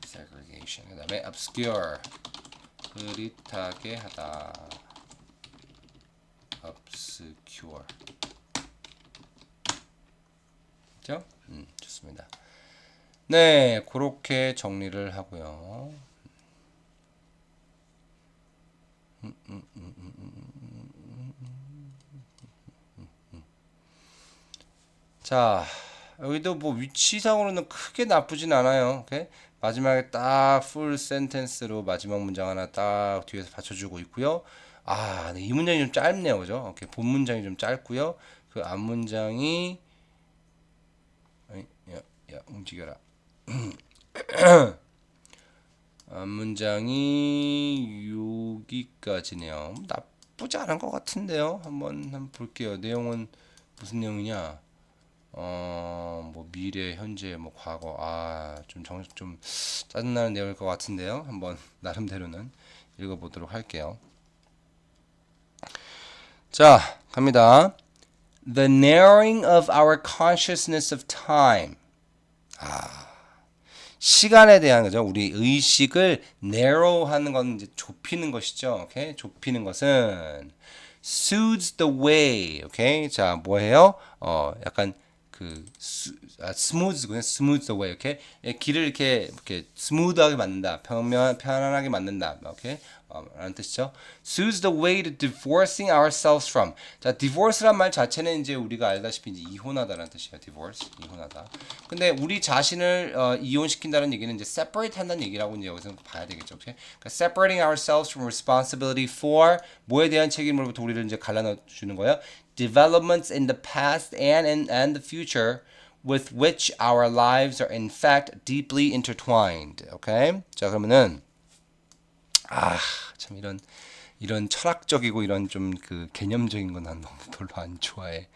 segregation. 그다음에 obscure. 흐릿하게 하다. obscure. 그죠? 좋습니다. 네, 그렇게 정리를 하고요. 자, 여기도 뭐 위치상으로는 크게 나쁘진 않아요. 오케이? 마지막에 딱 풀 센텐스로 마지막 문장 하나 딱 뒤에서 받쳐주고 있고요. 아, 네, 이 문장이 좀 짧네요, 그죠? 오케이, 본 문장이 좀 짧고요. 그 앞 문장이 야, 움직여라. 앞 문장이 여기까지네요. 나쁘지 않은 것 같은데요. 한번 볼게요. 내용은 무슨 내용이냐? 뭐 미래, 현재, 뭐 과거, 좀 짜증나는 내용일 것 같은데요. 한번 나름대로는 읽어보도록 할게요. 자, 갑니다. The narrowing of our consciousness of time. 시간에 대한 거죠. 우리 의식을 narrow하는 건 이제 좁히는 것이죠. 오케이? 좁히는 것은 soothes the way. 오케이? 자, 뭐예요? 약간 smooth the way, 오케이? 길을 이렇게 스무드하게 만든다, 편안하게 만든다, 오케이? 라는 뜻이죠. soothes the way to divorcing ourselves from. 자, divorce란 말 자체는 이제 우리가 알다시피 이제 이혼하다라는 뜻이에요. divorce, 이혼하다. 근데 우리 자신을 이혼시킨다는 얘기는 이제 separate 한다는 얘기라고 이제 여기서 봐야 되겠죠, 오케이? 그러니까 separating ourselves from responsibility for 뭐에 대한 책임으로부터 우리를 이제 갈라넣어 주는 거예요. Developments in the past and the future with which our lives are in fact deeply intertwined. Okay? 자, 그러면은 참 이런 철학적이고 이런 좀 그 개념적인 건 난 너무 별로 안 좋아해.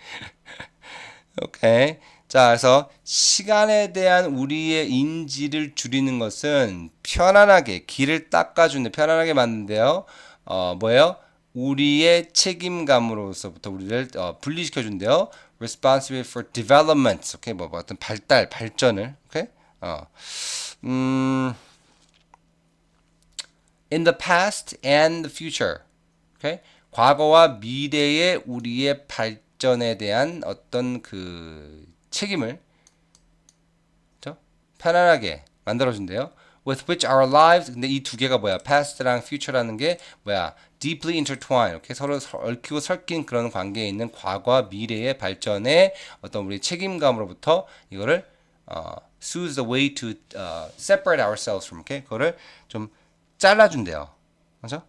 오케이. 자, 그래서 시간에 대한 우리의 인지를 줄이는 것은 편안하게 길을 닦아주는, 편안하게 만드는데요. 뭐예요? 우리의 책임감으로서부터 우리를 분리시켜 준대요. Responsible for development. 오케이, 뭐 어떤 발전을. 오케이, in the past and the future. 오케이, 과거와 미래의 우리의 발전에 대한 어떤 그 책임을 편안하게 만들어준대요. With which our lives, 근데 이 두 개가 뭐야? Past랑 future라는 게 뭐야? Deeply intertwined. 이렇게 서로 얽히고 설킨 그런 관계에 있는 과거와 미래의 발전에 어떤 우리 책임감으로부터 이거를 soothes the way to separate ourselves from. 그거를 좀 잘라준대요. 그렇죠?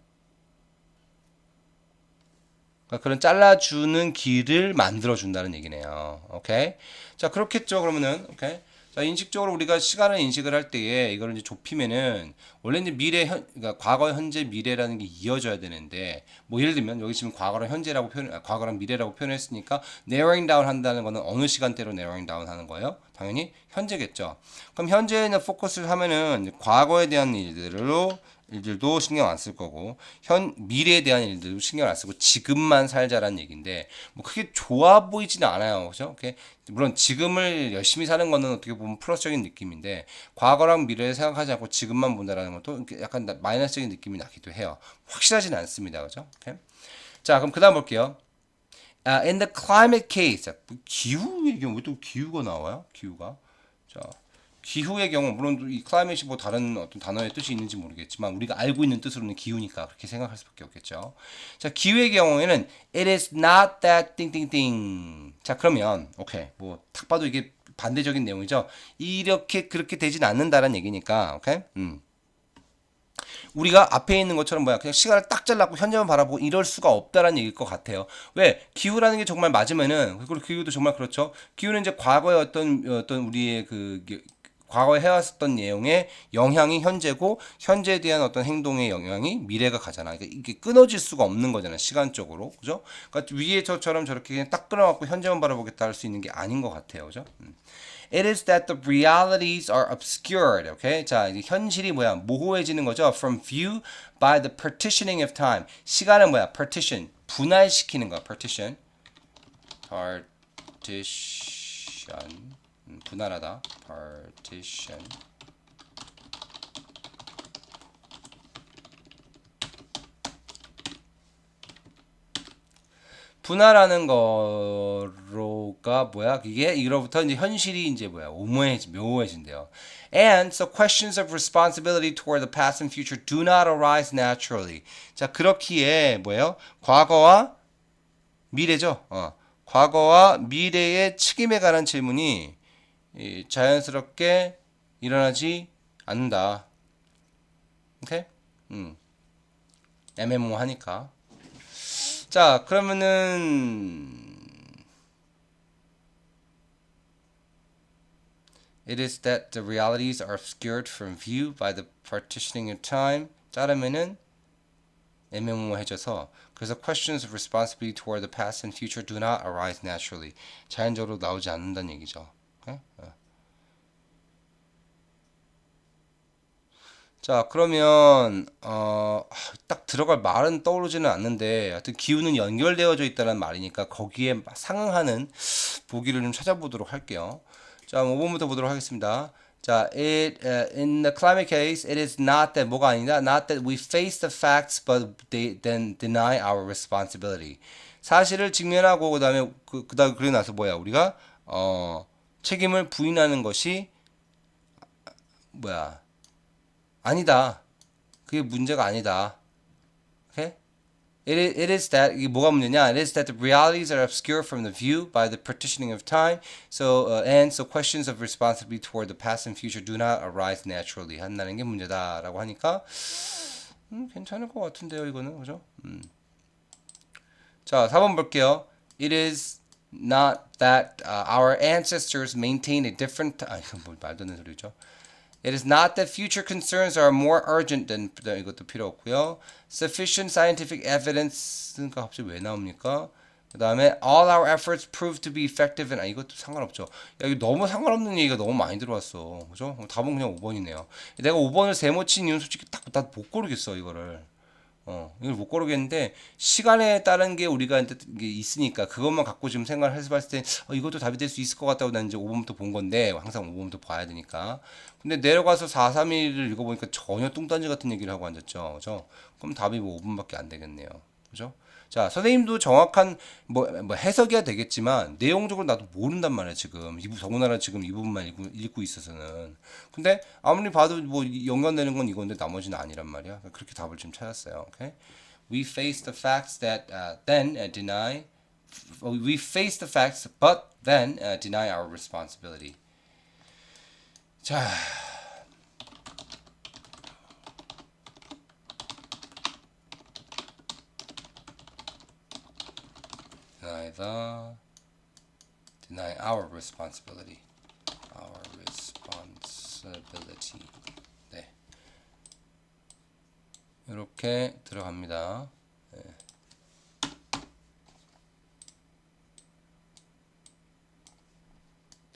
그러니까 그런 잘라주는 길을 만들어준다는 얘기네요. 오케이. 자, 그렇겠죠. 그러면은, 오케이. 자, 인식적으로 우리가 시간을 인식을 할 때에 이거를 이제 좁히면은 원래 이제 그러니까 과거, 현재, 미래라는 게 이어져야 되는데 뭐 예를 들면 여기 지금 과거랑 현재라고 과거랑 미래라고 표현했으니까 narrowing down 한다는 거는 어느 시간대로 narrowing down 하는 거예요? 당연히 현재겠죠. 그럼 현재에 포커스를 하면은 과거에 대한 일들도 신경 안 쓸 거고 미래에 대한 일들도 신경 안 쓰고 지금만 살자라는 얘기인데 뭐 크게 좋아 보이지는 않아요. 그죠? 오케이? 물론 지금을 열심히 사는 거는 어떻게 보면 플러스적인 느낌인데 과거랑 미래를 생각하지 않고 지금만 본다라는 것도 약간 마이너스적인 느낌이 나기도 해요. 확실하지는 않습니다. 그죠? 오케이? 자, 그럼 그다음 볼게요. In the climate case, 기후 얘기하면 왜 또 기후가 나와요? 기후가. 자, 기후의 경우 물론 이 climate이 뭐 다른 어떤 단어의 뜻이 있는지 모르겠지만 우리가 알고 있는 뜻으로는 기후니까 그렇게 생각할 수밖에 없겠죠. 자, 기후의 경우에는 it is not that 띵띵띵. 자, 그러면 오케이. 뭐 딱 봐도 이게 반대적인 내용이죠. 이렇게 그렇게 되진 않는다라는 얘기니까. 오케이? 우리가 앞에 있는 것처럼 뭐야 그냥 시간을 딱 잘라고 현재만 바라보고 이럴 수가 없다라는 얘기일 것 같아요. 왜 기후라는 게 정말 맞으면은 그리고 기후도 정말 그렇죠. 기후는 이제 과거의 어떤 우리의 과거에 해왔었던 내용의 영향이 현재고 현재에 대한 어떤 행동의 영향이 미래가 가잖아. 그러니까 이게 끊어질 수가 없는 거잖아. 시간적으로. 그죠? 그러니까 위에 저처럼 저렇게 그냥 딱 끊어갖고 현재만 바라보겠다 할 수 있는 게 아닌 것 같아요. 그죠? It is that the realities are obscured. Okay? 자, 이제 현실이 뭐야? 모호해지는 거죠. From view by the partitioning of time. 시간은 뭐야? Partition. 분할시키는 거야. Partition. Partition. 분할하다. Partition. 분할하는 거로가 뭐야? 이게 이로부터 이제 현실이 이제 뭐야? 묘해진대요. And so questions of responsibility toward the past and future do not arise naturally. 자, 그렇기에 뭐예요? 과거와 미래죠. 과거와 미래의 책임에 관한 질문이 자연스럽게 일어나지 않는다. 오케이? 애매모호하니까. 자, 그러면은 it is that the realities are obscured from view by the partitioning of time. 자르면은 애매모호해져서 그래서 questions of responsibility toward the past and future do not arise naturally. 자연적으로 나오지 않는다는 얘기죠. 오케이? 자, 그러면 딱 들어갈 말은 떠오르지는 않는데 하여튼 기후는 연결되어져 있다는 말이니까 거기에 상응하는 보기를 좀 찾아보도록 할게요. 자, 5번부터 보도록 하겠습니다. 자, in the climate case, it is not that 뭐가 아니다. Not that we face the facts, but they then deny our responsibility. 사실을 직면하고 그다음에 그다음 그러고 나서 뭐야? 우리가 책임을 부인하는 것이 뭐야? 아니다. 그게 문제가 아니다. Okay? It is that 이게 뭐가 문제냐? It is that the realities are obscure from the view by the partitioning of time. So questions of responsibility toward the past and future do not arise naturally. 한다는 게 문제다라고 하니까 괜찮을 것 같은데요, 이거는 그죠? 자, 4번 볼게요. It is not that our ancestors maintain a different. 이건 뭐 말도 안 되는 소리죠. It is not that future concerns are more urgent than 이것도 필요 없고요. Sufficient scientific evidence가 갑자기 왜 나옵니까? 그 다음에 all our efforts prove to be effective and 이것도 상관없죠. 야, 이거 너무 상관없는 얘기가 너무 많이 들어왔어. 그죠? 답은 그냥 5번이네요. 내가 5번을 세모 친 이유는 솔직히 딱 못 고르겠어 이거를. 이걸 못 고르겠는데 시간에 따른 게 우리가 이게 있으니까 그것만 갖고 지금 생각을 해서 봤을 때 이것도 답이 될 수 있을 것 같다고 난 이제 5번부터 본 건데 항상 5번부터 봐야 되니까 근데 내려가서 4, 3, 1을 읽어보니까 전혀 뚱딴지 같은 얘기를 하고 앉았죠. 그죠? 그럼 답이 뭐 5번밖에 안 되겠네요. 그죠? 자, 선생님도 정확한 뭐 해석이야 되겠지만 내용적으로 나도 모른단 말이야 지금 더군다나 지금 이 부분만 읽고 있어서는 근데 아무리 봐도 뭐 연관되는 건 이건데 나머지는 아니란 말이야 그렇게 답을 좀 찾았어요. Okay? We face the facts that then deny we face the facts but then deny our responsibility. 자, deny our responsibility. Our responsibility. 네. 이렇게 들어갑니다. 네.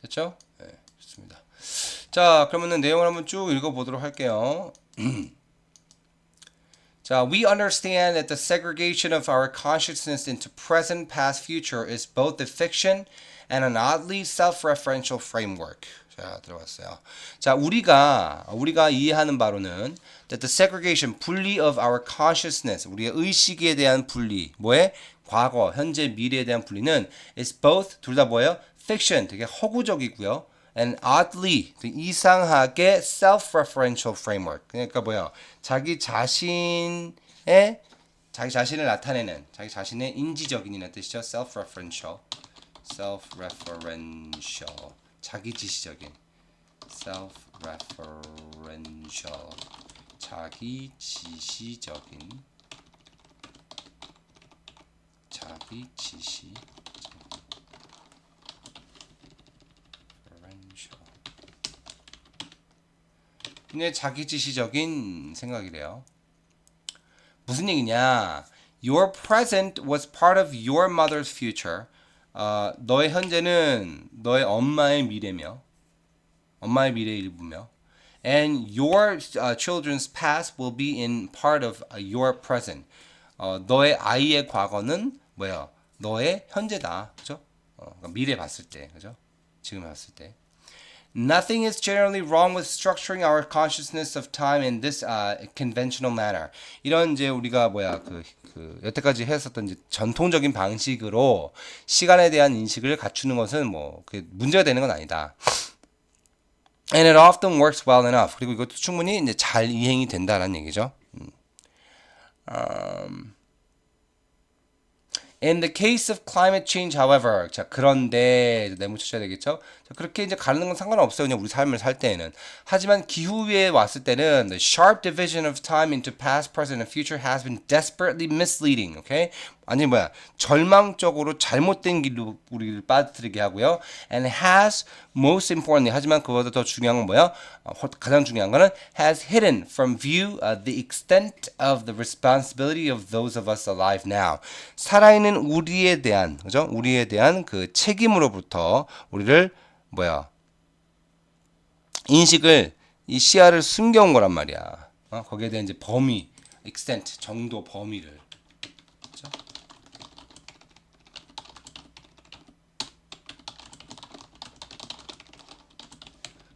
됐죠? 네, 좋습니다. 자, 그러면은 내용을 한번 쭉 읽어보도록 할게요. 자, we understand that the segregation of our consciousness into present, past, future is both a fiction and an oddly self-referential framework. 자, 들어봤어요. 자, 우리가 이해하는 바로는 that the segregation, 분리 of our consciousness, 우리의 의식에 대한 분리, 뭐에? 과거, 현재, 미래에 대한 분리는 is both, 둘 다 뭐예요? fiction, 되게 허구적이고요. and oddly, 이상하게 self-referential framework. 그러니까 뭐야? 자기 자신을 나타내는, 자기 자신의 인지적인이라는 뜻이죠. self-referential. 자기 지시적인. self-referential. 자기 지시적인. 근데 자기지시적인 생각이래요. 무슨 얘기냐? Your present was part of your mother's future. 너의 현재는 너의 엄마의 미래며, 엄마의 미래의 일부며, and your children's past will be in part of your present. 너의 아이의 과거는 뭐야? 너의 현재다, 그죠? 그러니까 미래 봤을 때, 그죠? 지금 봤을 때. Nothing is generally wrong with structuring our consciousness of time in this conventional manner. 이런 이제 우리가 여태까지 했었던 이제 전통적인 방식으로 시간에 대한 인식을 갖추는 것은 뭐 문제가 되는 건 아니다. And it often works well enough. 그리고 이것도 충분히 이제 잘 이행이 된다라는 얘기죠. In the case of climate change, however, 자 그런데 네모 쳐야 되겠죠? 자, 그렇게 이제 가르는 건 상관없어요. 그냥 우리 삶을 살 때에는. 하지만 기후에 왔을 때는 the sharp division of time into past, present, and future has been desperately misleading. Okay? 아니 절망적으로 잘못된 길로 우리를 빠뜨리게 하고요. And has most importantly, 하지만 그보다 더 중요한 건 뭐야? 가장 중요한 거는 has hidden from view the extent of the responsibility of those of us alive now. 살아있는 우리에 대한, 그죠? 우리에 대한 그 책임으로부터 우리를 인식을, 이 시야를 숨겨온 거란 말이야. 거기에 대한 이제 범위, extent, 정도, 범위를. 그죠?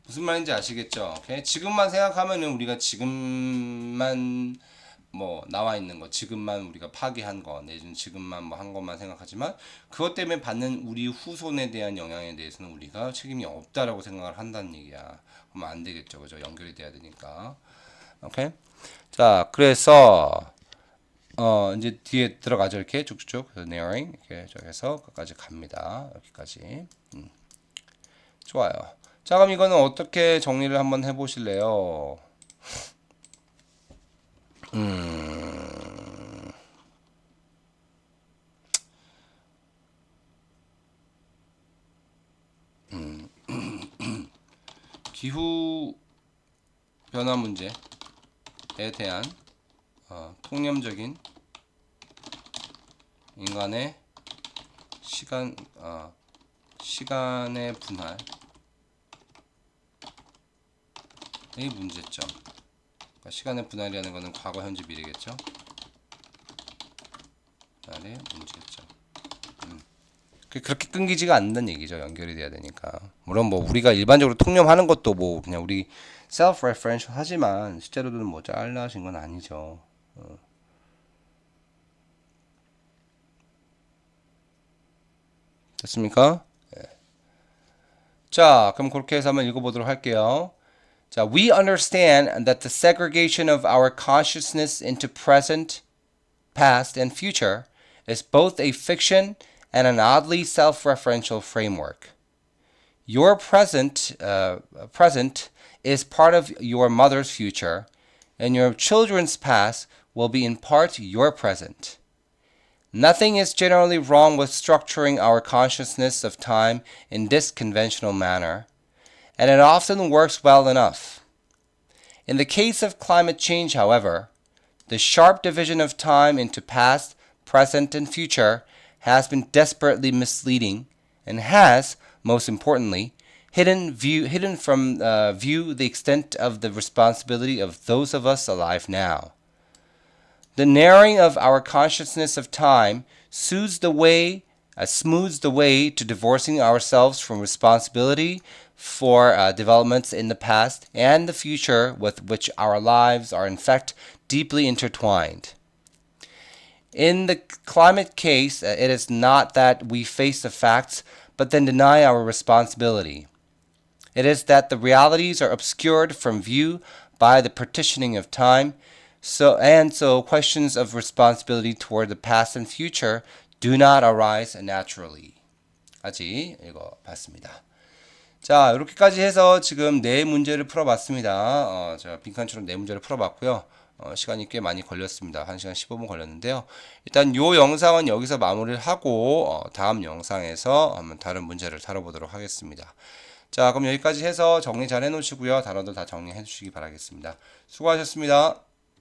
무슨 말인지 아시겠죠? 오케이? 지금만 생각하면은 우리가 지금만 나와 있는 거, 지금만 우리가 파괴한 거, 내지는 지금만 한 것만 생각하지만 그것 때문에 받는 우리 후손에 대한 영향에 대해서는 우리가 책임이 없다라고 생각을 한다는 얘기야. 그러면 안 되겠죠, 그죠? 연결이 돼야 되니까. 오케이? 자, 그래서 이제 뒤에 들어가죠, 이렇게 쭉쭉 narrowing 이렇게 해서 끝까지 갑니다. 여기까지. 좋아요. 자, 그럼 이거는 어떻게 정리를 한번 해보실래요? 기후 변화 문제에 대한 통념적인 인간의 시간의 분할의 문제점. 그러니까 시간의 분할이라는 것은 과거, 현재, 미래겠죠. 분할의 문제점. 그렇게 끊기지가 않는다는 얘기죠. 연결이 돼야 되니까. 물론 우리가 일반적으로 통념하는 것도 그냥 우리 self-referential 하지만 실제로는 잘라진 건 아니죠. 됐습니까? 네. 자, 그럼 그렇게 해서 한번 읽어보도록 할게요. 자, we understand that the segregation of our consciousness into present, past, and future is both a fiction and an oddly self-referential framework. Your present is part of your mother's future, and your children's past will be in part your present. Nothing is generally wrong with structuring our consciousness of time in this conventional manner, and it often works well enough. In the case of climate change, however, the sharp division of time into past, present, and future has been desperately misleading and has, most importantly, hidden from view the extent of the responsibility of those of us alive now. The narrowing of our consciousness of time smooths the way to divorcing ourselves from responsibility for developments in the past and the future with which our lives are in fact deeply intertwined. In the climate case, it is not that we face the facts but then deny our responsibility. It is that the realities are obscured from view by the partitioning of time, so questions of responsibility toward the past and future do not arise naturally. 까지 읽어봤습니다. 자, 이렇게까지 해서 지금 네 문제를 풀어봤습니다. 제가 빈칸처럼 네 문제를 풀어봤고요. 시간이 꽤 많이 걸렸습니다. 1시간 15분 걸렸는데요. 일단 요 영상은 여기서 마무리를 하고 다음 영상에서 한번 다른 문제를 다뤄보도록 하겠습니다. 자, 그럼 여기까지 해서 정리 잘 해놓으시고요. 단어들 다 정리해 주시기 바라겠습니다. 수고하셨습니다.